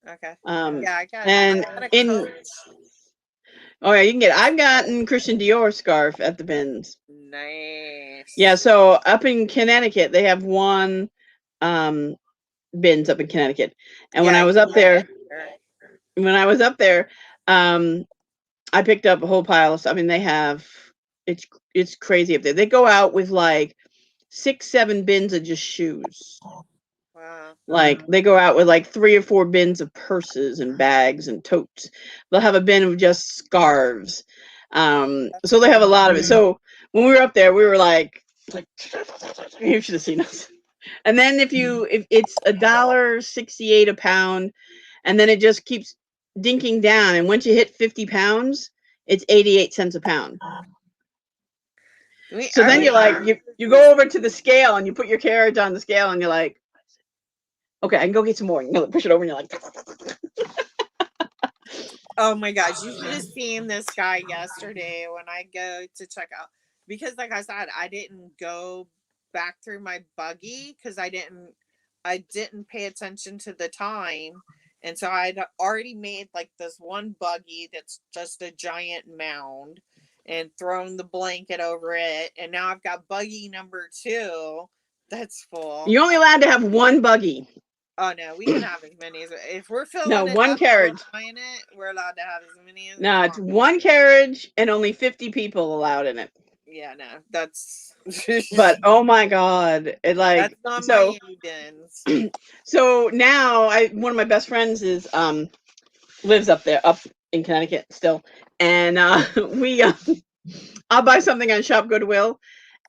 Okay. Um, Yeah, I and got a in coach. oh yeah, you can get. I've gotten Christian Dior scarf at the bins. Yeah, Nice. so up in Connecticut, they have one bins up in Connecticut, and Yeah, you can get there. when I was up there, um, I picked up a whole pile of stuff. I mean, they have it's it's crazy up there. They go out with like 6, 7 bins of just shoes. Wow. Like they go out with like 3 or 4 bins of purses and bags and totes. They'll have a bin of just scarves. That's So they have crazy. a lot of it. So when we were up there, we were like you should have seen us. And then if it's $1.68 a pound, and then it just keeps dinking down, and once you hit 50 pounds, it's 88 cents a pound. So I then would you're like, you this. go over to the scale and you put your carriage on the scale, and you're like, okay, I can go get some more. You push it over, and you're like, Oh my gosh, you should have seen this guy yesterday when I go to check out because like I said, I didn't go back through my buggy because I didn't pay attention to the time. And so I'd already made like this one buggy that's just a giant mound and thrown the blanket over it. And now I've got buggy number 2 that's full. you're only allowed to have one buggy. Oh no, we can have as many as if we're No, filling it one up and we're carriage. buying it, we're allowed to have as many as we No, it's want. one carriage and only 50 people allowed in it. Yeah, no, that's But oh my god, it that's like not so Miami Dens. so now I one of my best friends is lives up there up in Connecticut still, and we I'll buy something on Shop Goodwill,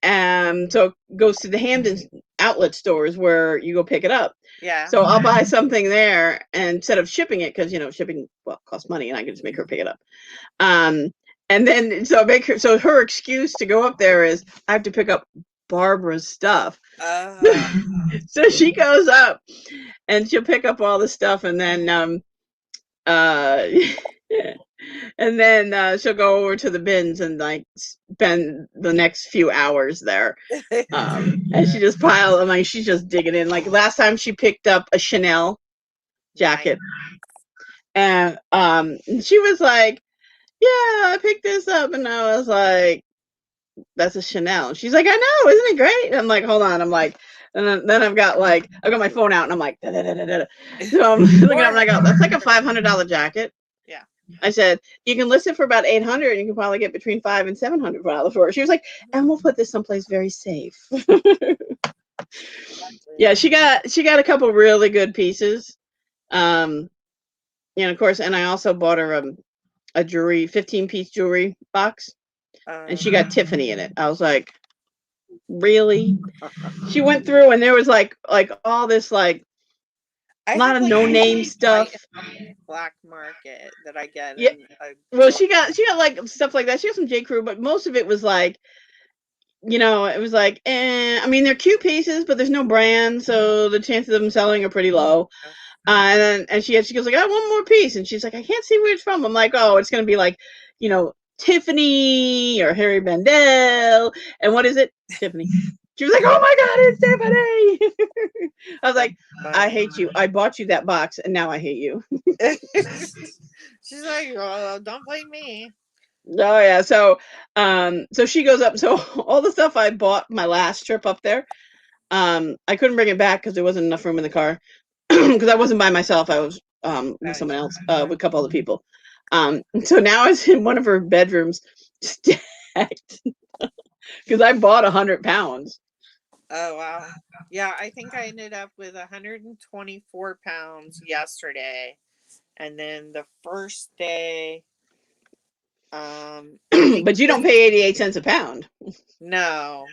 and so it goes to the Hamden outlet stores where you go pick it up. Yeah. So I'll buy something there, and instead of shipping it, because shipping costs money, and I can just make her pick it up. Um, and then so her excuse to go up there is I have to pick up Barbara's stuff. Uh, So she goes up and she'll pick up all the stuff, and then uh and then she'll go over to the bins and like spend the next few hours there. And she just pile them, like she's just digging in. Like last time she picked up a Chanel nice. jacket, and she was like, yeah, I picked this up, and I was like, that's a Chanel. And she's like, I know, isn't it great? And I'm like, hold on. I'm like, and then I've got my phone out, and I'm like, da, da, da, da, da. So I'm looking at it, I'm like, oh, that's like a $500 jacket. Yeah. I said, you can list it for about 800. You can probably get between $500 and $700 for it. She was like, and we'll put this someplace very safe. Yeah, she got a couple really good pieces. Of course, and I also bought her a jewelry 15-piece jewelry box, and she got Tiffany in it. I was like, really? She went through, and there was like all this like I a lot have of like no name stuff. black market that I get Yeah. in a Well, she got like stuff like that. She got some J. Crew, but most of it was like it was like, I mean, they're cute pieces, but there's no brand, so the chances of them selling are pretty low. And she goes like, I want one more piece, and she's like, I can't see where it's from. I'm like, oh, it's gonna be like, Tiffany or Harry Bendel, and what is it, Tiffany? She was like, oh my god, it's Tiffany. I was like, I Funny. hate you. I bought you that box, and now I hate you. She's like, oh, don't blame me. Oh yeah, so she goes up. So all the stuff I bought my last trip up there, I couldn't bring it back because there wasn't enough room in the car. Because I wasn't by myself, I was with someone else, with a couple other people. So now it's in one of her bedrooms, stacked, because I bought 100 pounds. Oh wow. Yeah, I think I ended up with 124 pounds yesterday. And then the first day, I think But you don't pay 88 cents a pound. no,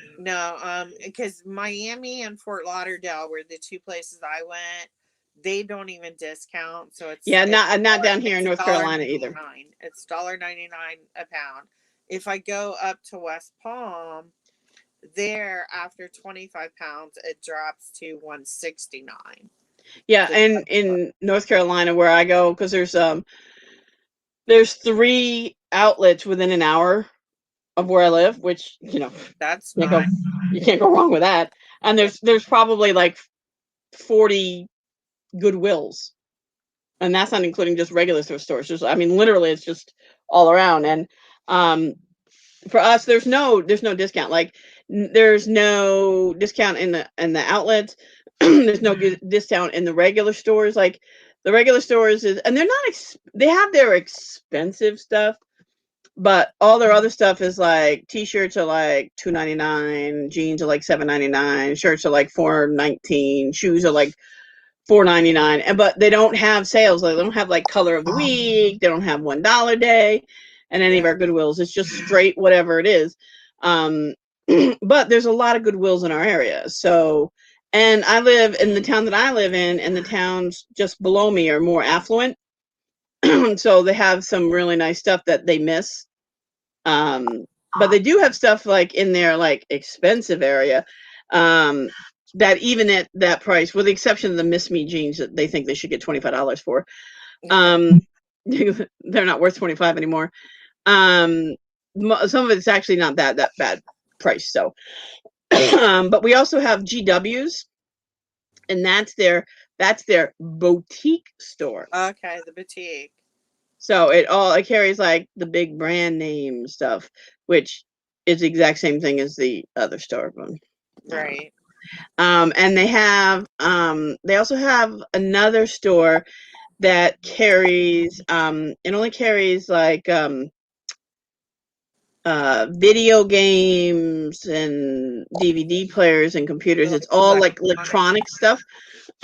because Miami and Fort Lauderdale were the two places I went. They don't even discount, so Yeah, it's not down here in it's North dollar Carolina ninety either. nine. It's $1.99 a pound. If I go up to West Palm, there after 25 pounds, it drops to 169. Yeah, So and in North Carolina where I go, because there's 3 outlets within an hour of where I live, which that's can't go, nice. you can't go wrong with that. And Yeah. there's probably like 40 Goodwills, and that's not including just regular thrift stores. I mean, literally, it's just all around. And um, for us, there's no discount. Like there's no discount in the outlets. There's no discount in the regular stores. Like the regular stores and they're not. They have their expensive stuff, but all their other stuff is like t-shirts are like $2.99, jeans are like $7.99, shirts are like $4.19, shoes are like $4.99, but they don't have sales. They don't have like color of the week. They don't have $1 day, and any of Yeah. our Goodwills. It's just straight whatever it is. Um, but there's a lot of Goodwills in our area. So, and I live in the town that I live in, and the towns just below me are more affluent. So they have some really nice stuff that they miss. But they do have stuff like in their like expensive area. Um, that even at that price, with the exception of the Miss Me jeans that they think they should get $25 for, um, they're not worth 25 anymore. Um, some of it's actually not that bad price. So, but we also have GWs, and that's their boutique store. Okay, the boutique. So it carries like the big brand name stuff, which is the exact same thing as the other store. Right. And they also have another store that carries it only carries like video games and DVD players and computers. It's all like Electronic. electronic stuff.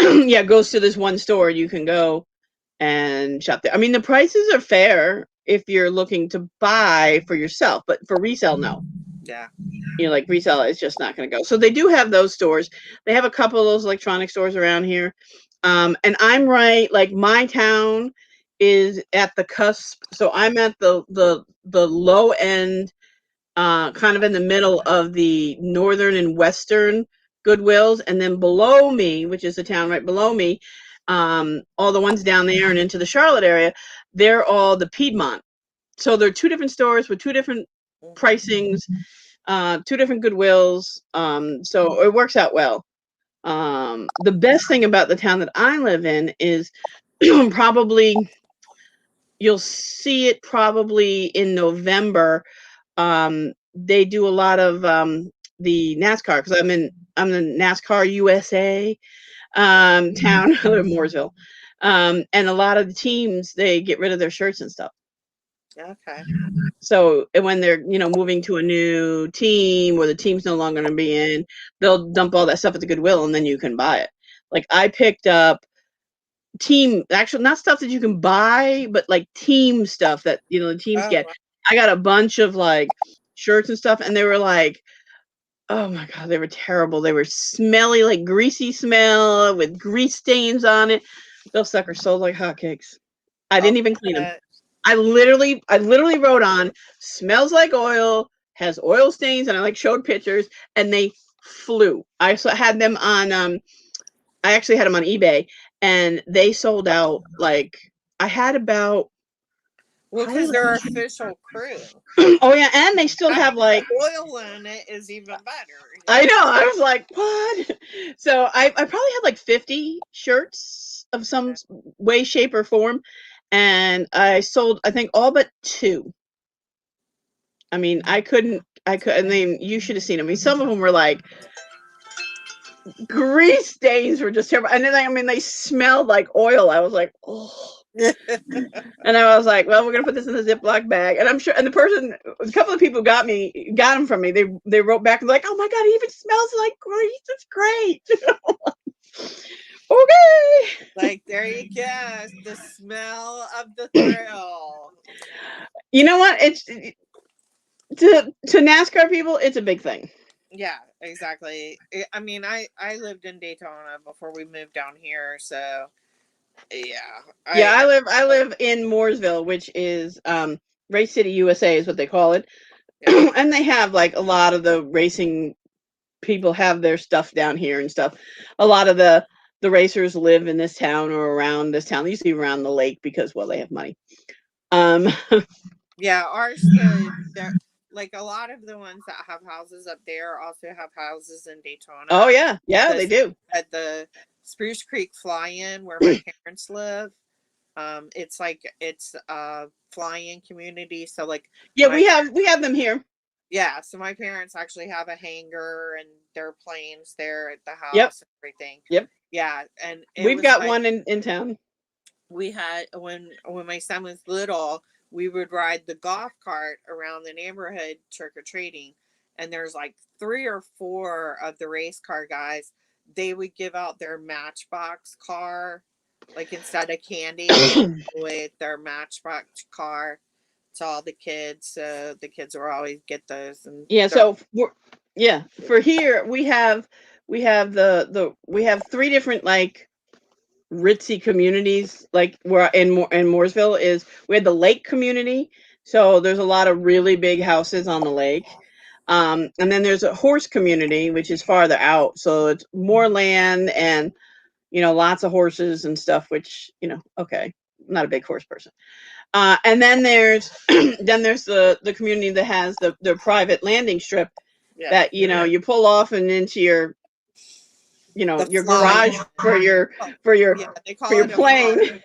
Yeah, it goes to this one store. You can go and shop there. I mean, the prices are fair if you're looking to buy for yourself, but for resale, no. Yeah. Like resale is just not going to go. So they do have those stores. They have a couple of those electronic stores around here. And I'm right, like my town is at the cusp. So I'm at the low end, kind of in the middle of the northern and western Goodwills, and then below me, which is the town right below me, all the ones down there and into the Charlotte area, they're all the Piedmont. So they're 2 different stores with 2 different pricings, 2 different Goodwills. So it works out well. The best thing about the town that I live in is probably you'll see it probably in November. They do a lot of the NASCAR, because I'm in NASCAR USA town. I live in Mooresville. And a lot of the teams, they get rid of their shirts and stuff. Okay. So when they're moving to a new team or the team's no longer going to be in, they'll dump all that stuff at the Goodwill, and then you can buy it. Like I picked up actually not stuff that you can buy, but like team stuff that the teams Oh, get. wow. I got a bunch of like shirts and stuff, and they were like, oh my god, they were terrible. They were smelly, like greasy smell with grease stains on it. Those suckers sold like hotcakes. I I'll didn't even clean them. bet. I literally wrote on, smells like oil, has oil stains, and I like showed pictures, and they flew. I had them on. I actually had them on eBay, and they sold out. Like I had about Well, probably because like they're official crew. oh yeah, and they still have like Oil in it is even better. I know. I was like, what? So I probably had like 50 shirts of some way, shape, or form, and I sold I think all but two. I mean, I couldn't. I could. I mean, you should have seen them. I mean, some of them were like grease stains were just terrible, and then I mean, they smelled like oil. I was like, oh. And I was like, well, we're gonna put this in a Ziploc bag, and I'm sure. And a couple of people got them from me. They wrote back and like, oh my god, it even smells like grease. It's great. Okay. Like, there you go. The smell of the thrill. You know what? It's to NASCAR people. It's a big thing. Yeah, exactly. I mean, I lived in Daytona before we moved down here, so yeah. I live in Mooresville, which is Race City, USA, is what they call it, Yeah. and they have like a lot of the racing people have their stuff down here and stuff. A lot of the racers live in this town or around this town. They usually around the lake because well, they have money. Um, Yeah, ours they're like a lot of the ones that have houses up there also have houses in oh Daytona. yeah, yeah, they do. At the Spruce Creek Fly-In where my parents live. It's a fly-in community. So like Yeah, my we have them here. yeah, so my parents actually have a hangar and their planes there at the Yep, house and everything. yep. Yeah, and it We've was got like one in town. we had when my son was little, we would ride the golf cart around the neighborhood trick or treating, and there's like 3 or 4 of the race car guys. They would give out their Matchbox car, like instead of candy, with their Matchbox car to all the kids. So the kids will always get those, and Yeah, so for here we have we have three different like ritzy communities. Like where in Mooresville is we had the lake community, so there's a lot of really big houses on the lake. And then there's a horse community, which is farther out, so it's more land and lots of horses and stuff. Which okay, I'm not a big horse person. And then there's the community that has the private landing strip yeah, that you pull off and into your the your fly. garage for your Oh, for your yeah, they for call your it a fly. plane.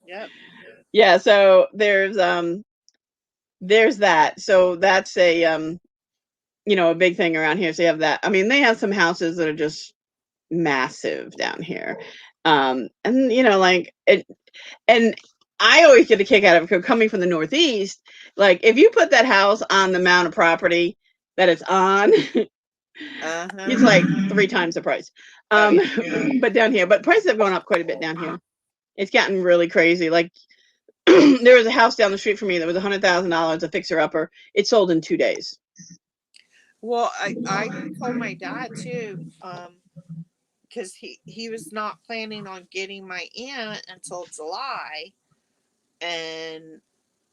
Yep. Yeah, so there's that. So that's a big thing around here. So you have that. I mean, they have some houses that are just massive down here. And like it and I always get a kick out of it coming from the Northeast. Like if you put that house on the amount of property that it's on, it's like 3 times the price. Oh yeah. But down here, but prices have gone up quite a bit down here. It's gotten really crazy. Like there was a house down the street from me that was $100,000, a fixer upper. It sold in 2 days. Well, I told my dad too, because he was not planning on getting my aunt until July, and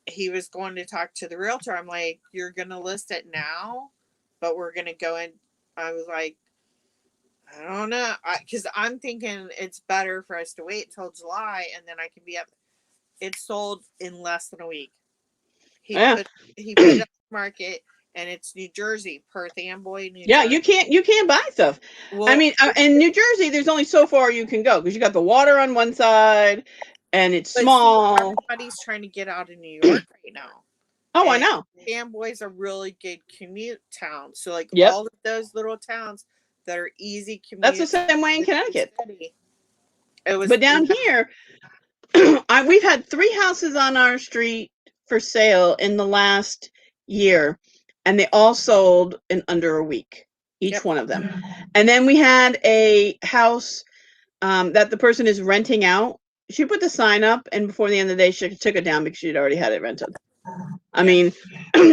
he was going to talk to the realtor. I'm like, you're gonna list it now, but we're gonna go in. I was like, I don't know, because I'm thinking it's better for us to wait till July, and then I can be up. It sold in less than a week. He Yeah. he put it on the market, and it's New Jersey, Perth Amboy, New Yeah, Jersey. you can't buy stuff. Well, I mean, in New Jersey, there's only so far you can go because you got the water on one side, and it's but see, small. everybody's trying to get out of New York right now. Oh, I And know. Amboy's a really good commute town. So like Yep. all of those little towns that are easy commute. That's the same way in Connecticut. It was, But down here, we've had 3 houses on our street for sale in the last year, and they all sold in under a week, each Yep. one of them. And then we had a house that the person is renting out. She put the sign up, and before the end of the day, she took it down because she'd already had it rented. I mean,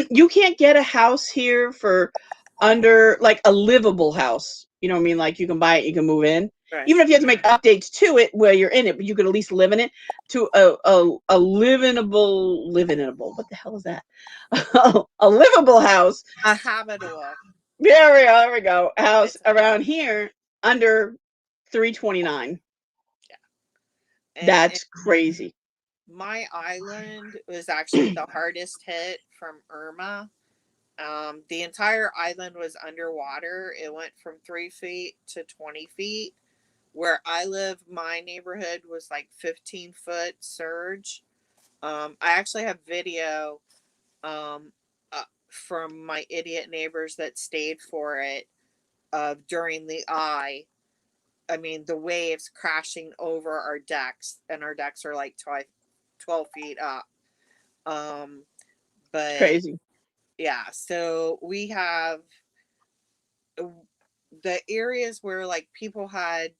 you can't get a house here for under like a livable house. You know what I mean? Like you can buy it, you can move in. Right. Even if you have to make updates to it where you're in it, but you could at least live in it to a livable. What the hell is that? A livable house. A habitable. There we go. House It's a around here under 329. and That's crazy. my island was actually the hardest hit from Irma. The entire island was underwater. It went from 3 feet to 20 feet. Where I live, my neighborhood was like 15-foot surge. I actually have video um, from my idiot neighbors that stayed for it during the eye. I mean, the waves crashing over our decks, and our decks are like 12 feet up. Um, It's but crazy. yeah, so we have the areas where like people had,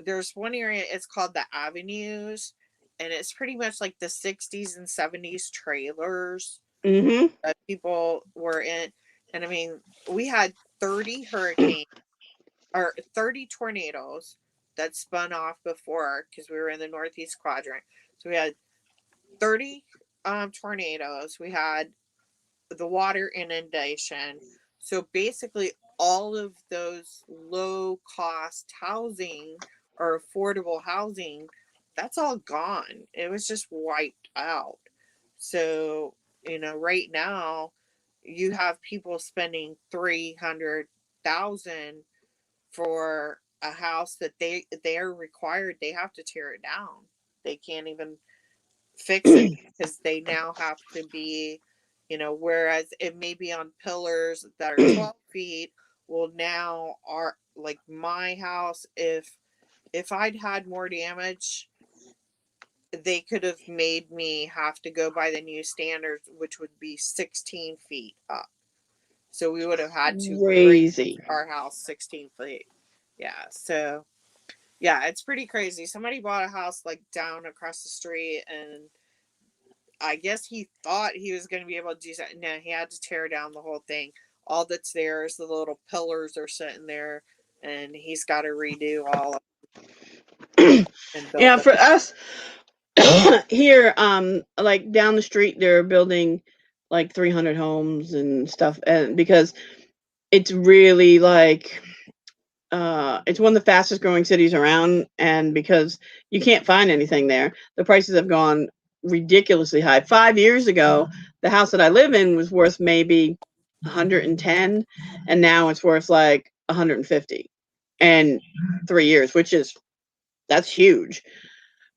there's one area, it's called the Avenues, and it's pretty much like the 60s and 70s trailers Mm-hmm. that people were in. And I mean, we had 30 hurricanes or 30 tornadoes that spun off before because we were in the northeast quadrant. So we had 30 tornadoes. We had the water inundation. So basically, all of those low cost housing or affordable housing, that's all gone. It was just wiped out. So, right now you have people spending 300,000 for a house that they're required, they have to tear it down. They can't even fix it because they now have to be, whereas it may be on pillars that are 12 feet, well, now are like my house, if I'd had more damage, they could have made me have to go by the new standards, which would be 16 feet up. So we would have had to raise Crazy. our house 16 feet. Yeah. So yeah, it's pretty crazy. Somebody bought a house like down across the street, and I guess he thought he was going to be able to do that. No, he had to tear down the whole thing. All that's there is the little pillars are sitting there, and he's got to redo all of and build Yeah, them. for us here, like down the street, they're building like 300 homes and stuff, and because it's really like it's one of the fastest growing cities around, and because you can't find anything there, the prices have gone ridiculously high. 5 years ago, the house that I live in was worth maybe 110, and now it's worth like 150 in 3 years, which is that's huge.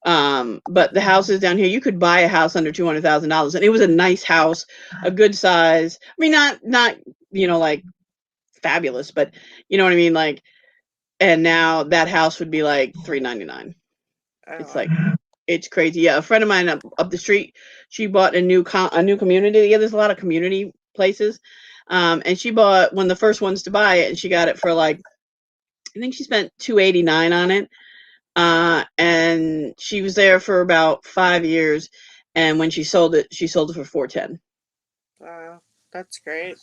But the houses down here, you could buy a house under $200,000, and it was a nice house, a good size. I mean, not like fabulous, but you know what I mean, like. And now that house would be like 399. It's Oh, like it's crazy. Yeah, a friend of mine up the street, she bought a new community. Yeah, there's a lot of community places, and she bought one of the first ones to buy it, and she got it for like I think she spent 289 on it. And she was there for about 5 years, and when she sold it for 410. wow, that's great.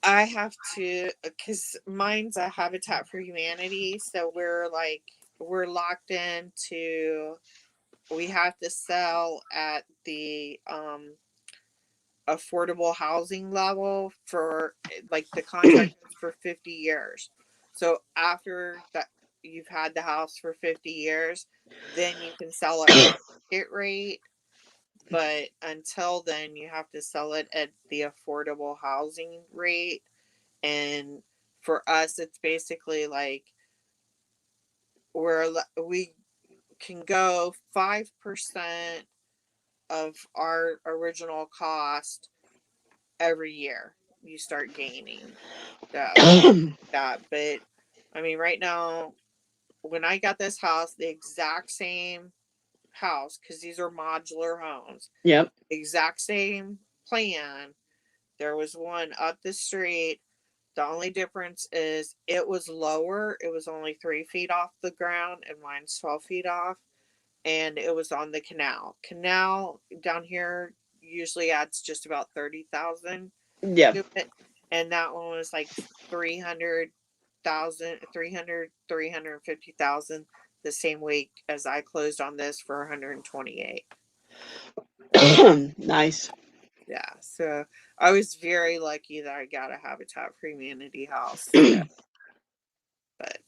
I have to, because mine's a Habitat for Humanity, so we're locked into, we have to sell at the affordable housing level for like the contract is for 50 years. So after that you've had the house for 50 years, then you can sell it for market rate, but until then you have to sell it at the affordable housing rate. And for us it's basically like we can go 5% of our original cost every year. You start gaining that. But I mean, right now, when I got this house, the exact same house, because these are modular homes, Yep. exact same plan. There was one up the street. The only difference is it was lower. It was only 3 feet off the ground, and mine's 12 feet off. And it was on the canal. Canal down here usually adds just about 30,000 Yeah. to it, and that one was like 300 350,000 the same week as I closed on this for 128. Nice. Yeah, so I was very lucky that I got a Habitat for Humanity house. So, but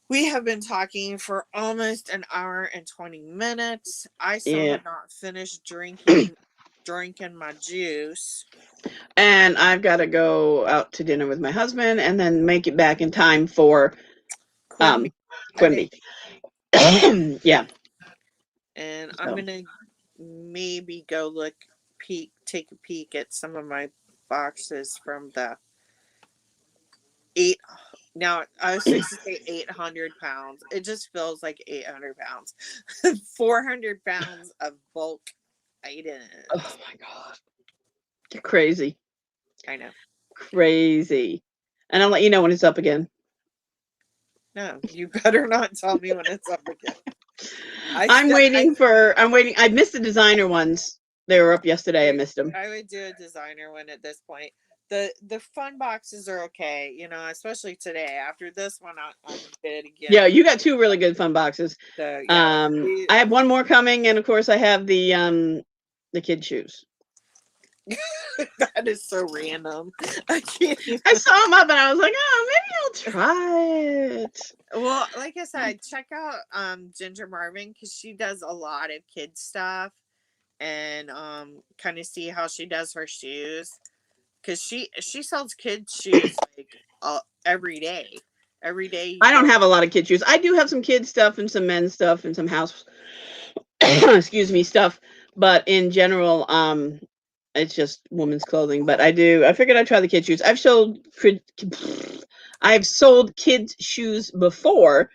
we have been talking for almost an hour and 20 minutes. I still Yeah. have not finished drinking my juice. And I've got to go out to dinner with my husband and then make it back in time for Quimby, I think. Quimby. Yeah. And I'm So. gonna maybe go take a peek at some of my boxes from the eight. Now I was fixed to say 800 pounds. It just feels like 800 pounds. 400 pounds of bulk items. Oh my God. You're crazy. I know. Crazy. And I'll let you know when it's up again. No, you better not tell me when it's up again. I'm waiting. I missed the designer ones. They were up yesterday. I missed them. I would do a designer one at this point. The fun boxes are okay, especially today. After this one, I'm good again. Yeah, you got two really good fun boxes. So yeah, I have one more coming, and of course, I have the kid shoes. that is so random. I can't even. I saw them up, and I was like, oh, maybe I'll try it. Well, like I said, check out Ginger Marvin because she does a lot of kid stuff, and kind of see how she does her shoes because she sells kids shoes like every day. Every day. I don't have a lot of kid shoes. I do have some kid stuff and some men's stuff and some house, excuse me, stuff. But in general, it's just women's clothing. But I figured I'd try the kid shoes. I've sold kids shoes before,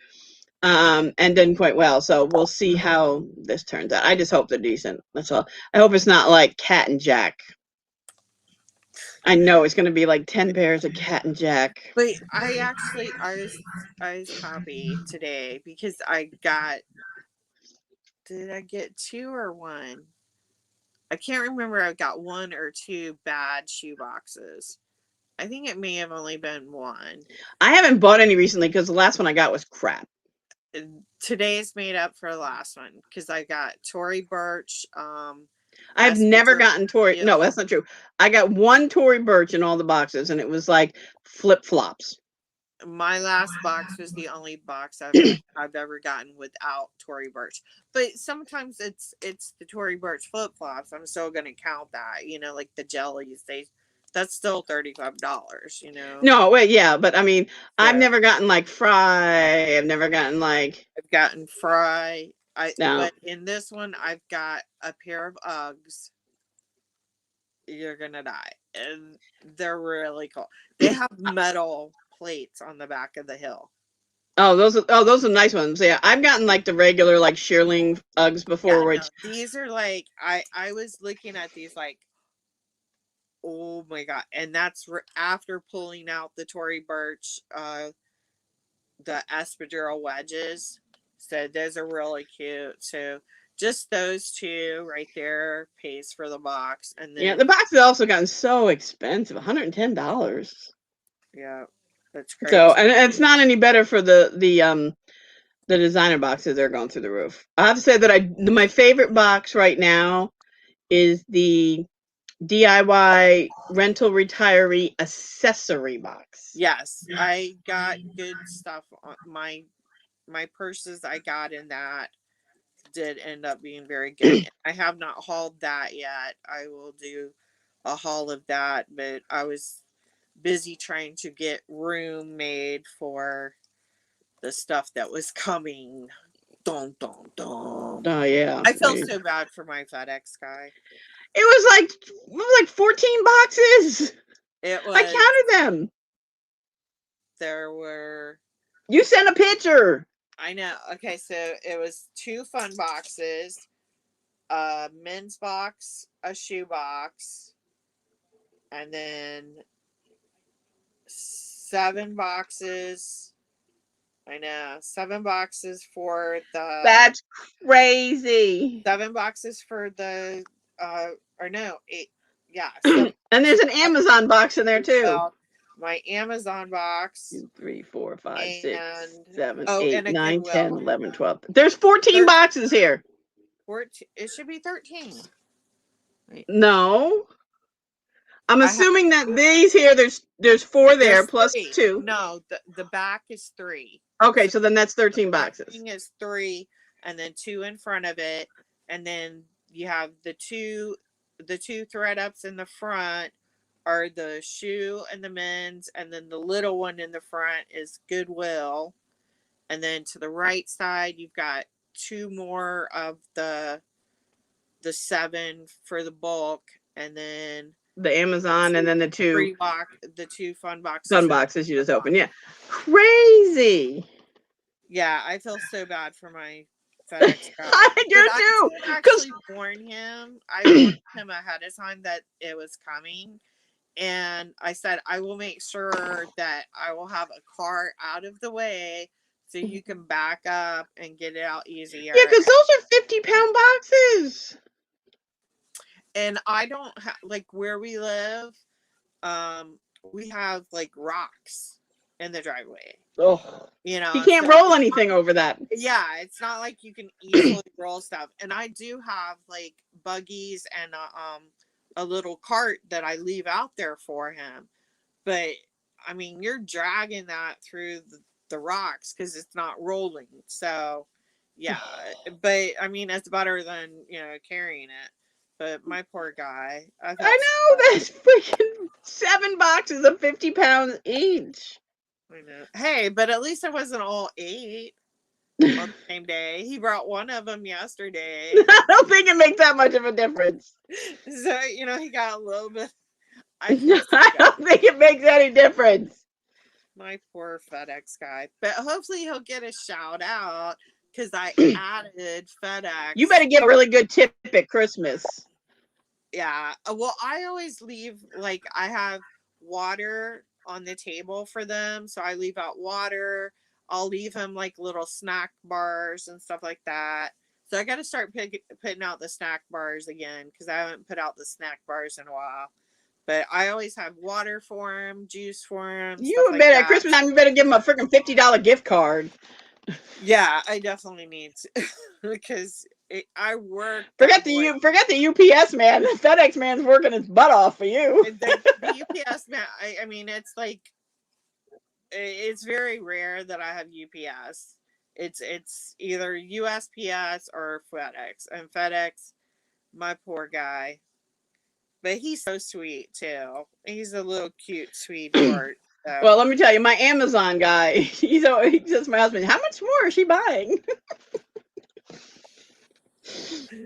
and done quite well. So we'll see how this turns out. I just hope they're decent. That's all. I hope it's not like Cat and Jack. I know it's going to be like 10 pairs of Cat and Jack. But I was happy today because did I get two or one? I can't remember. I got one or two bad shoe boxes. I think it may have only been one. I haven't bought any recently because the last one I got was crap. Today's made up for the last one because I got Tory Burch. I've never gotten Tory. No, that's not true. I got one Tory Burch in all the boxes, and it was like flip flops. My last box was the only box I've ever gotten without Tory Burch. But sometimes it's the Tory Burch flip flops. I'm still gonna count that. Like the jellies. That's still $35. No, wait, yeah, but I mean, I've never gotten like Fry. I've never gotten like. I've gotten Fry. No. But in this one, I've got a pair of Uggs. You're gonna die, and they're really cool. They have metal plates on the back of the heel. Oh, those are nice ones. Yeah, I've gotten like the regular like shearling Uggs before. Yeah, which no, these are like I was looking at these like, oh my god, and that's after pulling out the Tory Burch, the espadrille wedges. So those are really cute. So just those two right there pays for the box, and then the box has also gotten so expensive, $110. Yeah, that's crazy. So, and it's not any better for the designer boxes. They're going through the roof. I have to say that my favorite box right now is the DIY rental retiree accessory box. Yes, I got good stuff on my purses. I got in that did end up being very good. I have not hauled that yet. I will do a haul of that, but I was busy trying to get room made for the stuff that was coming. Dun, dun, dun. Oh yeah. I felt so bad for my FedEx guy. It was like 14 boxes. It was. I counted them. There were. You sent a picture. I know. Okay, so it was 2 fun boxes, a men's box, a shoe box, and then 7 boxes. I know. 7 boxes for the. That's crazy. 7 boxes for the. Or no, 8. Yeah. And there's an Amazon box in there too. my Amazon box, 2, 3, 4, 5, 6, and 7, oh, 8, and a 9, 10, Goodwill. 11, 12. There's 14 boxes here. 14, it should be 13. Wait, No. I'm I have, assuming that these here, there's 4 there there's plus 3. 2. No, the back is 3. Okay, So so then that's 13 the boxes. thing is 3, and then 2 in front of it, and then you have the two thread ups in the front are the shoe and the men's, and then the little one in the front is Goodwill, and then to the right side you've got 2 more of the 7 for the bulk, and then The Amazon and then the 2 the 2 fun boxes Fun boxes you just opened. Yeah. Crazy. Yeah, I feel so bad for my FedEx guy. I But do I too. did Because actually warn him. I warned him ahead of time that it was coming. And I said, I will make sure that I will have a car out of the way so you can back up and get it out easier. yeah, because those are 50-pound boxes. And I don't like where we live, we have like rocks in the driveway. Oh, You he know, can't so roll anything over that. yeah, it's not like you can easily roll stuff. And I do have like buggies and a little cart that I leave out there for him. But I mean, you're dragging that through the rocks because it's not rolling. So yeah, but I mean, it's better than carrying it. But my poor guy, I I felt know, that's freaking 7 boxes of 50 pounds each. I know. Hey, but at least it wasn't all 8 on the same day. He brought one of them yesterday. I don't think it makes that much of a difference. So, he got a little bit. I feel so I bad. don't think it makes any difference. My poor FedEx guy. But hopefully he'll get a shout out because I added FedEx. You better give a really good tip at Christmas. Yeah. Well, I always leave, like, I have water on the table for them. So I leave out water. I'll leave them like little snack bars and stuff like that. So I got to start putting out the snack bars again because I haven't put out the snack bars in a while. But I always have water for him, juice for him. You Stuff better like at Christmas time. You better give him a freaking $50 gift card. Yeah, I definitely need to because I work. Forget the UPS man. The FedEx man's working his butt off for you. The UPS man. I mean, it's like it's very rare that I have UPS. It's either USPS or FedEx, and FedEx, my poor guy. But he's so sweet too. He's a little cute sweetheart. So. Well, let me tell you, my Amazon guy, he says to my husband, how much more is she buying?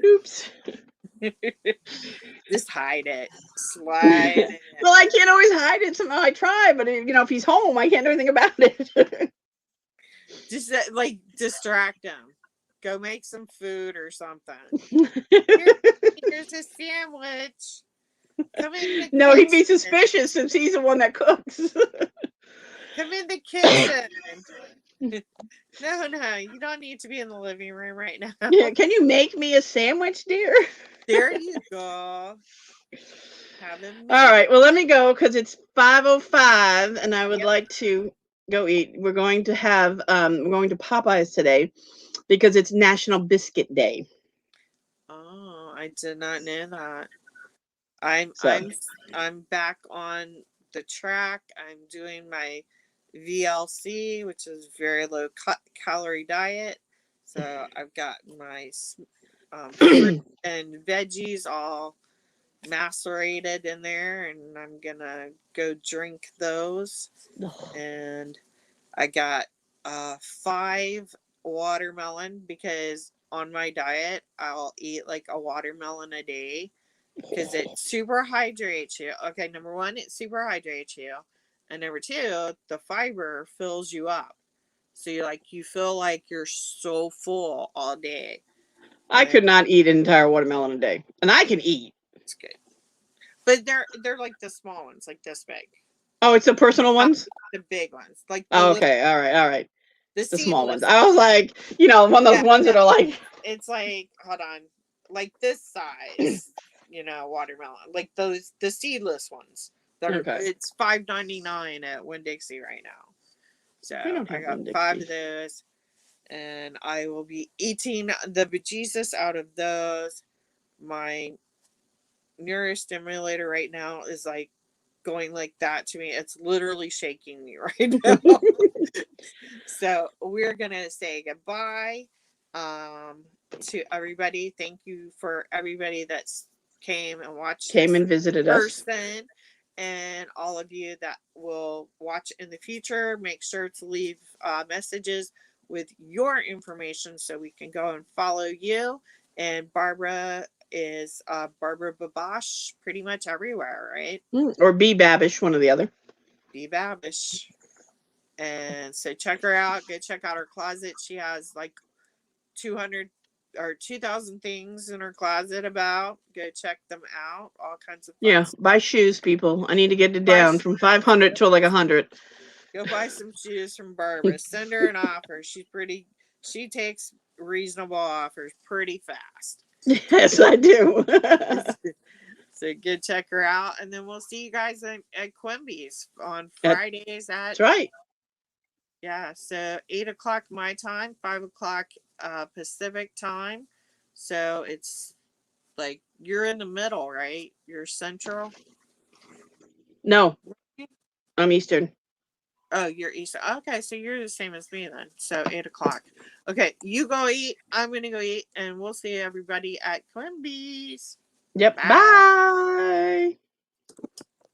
Oops. Just hide it. Slide it. Well, I can't always hide it. Somehow I try, but if he's home, I can't do anything about it. Just like distract him. Go make some food or something. Here's a sandwich. Come in the No, kitchen. he'd be suspicious since he's the one that cooks. Come in the kitchen. No, you don't need to be in the living room right now. Yeah, can you make me a sandwich, dear? There you go. All right, well, let me go because it's 5:05 and I would like to go eat. We're going to Popeyes today because it's National Biscuit Day. Oh, I did not know that. I'm back on the track. I'm doing my VLC, which is very low calorie diet. So I've got my fruit and veggies all macerated in there, and I'm gonna go drink those. And I got 5 watermelon because on my diet I'll eat like a watermelon a day because it super hydrates you. Okay, number 1, it super hydrates you, and number 2, the fiber fills you up, so you feel like you're so full all day. I could not eat an entire watermelon a day, and I can eat. It's good, but they're like the small ones, like this big. Oh, it's the personal ones? The big ones, like the okay, all right. The small ones. I was like, one of those ones that are like. It's like, hold on, like this size, watermelon, like the seedless ones, Okay. It's $5.99 at Winn-Dixie right now. So We don't I have got Winn-Dixie. 5 of those, and I will be eating the bejesus out of those. My neurostimulator right now is like going like that to me. It's literally shaking me right now. So we're gonna say goodbye to everybody. Thank you for everybody that's came and watched Came this and visited us. person, and all of you that will watch in the future. Make sure to leave messages with your information so we can go and follow you. And Barbara is Barbara Babash pretty much everywhere, right? Or B Babish, one or the other. B Babish. And so check her out. Go check out her closet. She has like 200 or 2,000 things in her closet about. Go check them out. All kinds of fun Yeah, stuff. buy shoes, people. I need to get it Buy, down from 500 to like 100. go buy some shoes from Barbara. Send her an offer. She takes reasonable offers pretty fast. Yes, I do. So go check her out. And then we'll see you guys at Quimby's on That's Fridays at, right. yeah, so 8 o'clock my time, 5 o'clock Pacific time. So it's like you're in the middle, right? You're central. No, I'm Eastern. Oh, you're Eastern. Okay, so you're the same as me then. So 8 o'clock. Okay, you go eat. I'm gonna go eat, and we'll see everybody at Quimby's. Yep. Bye. Bye.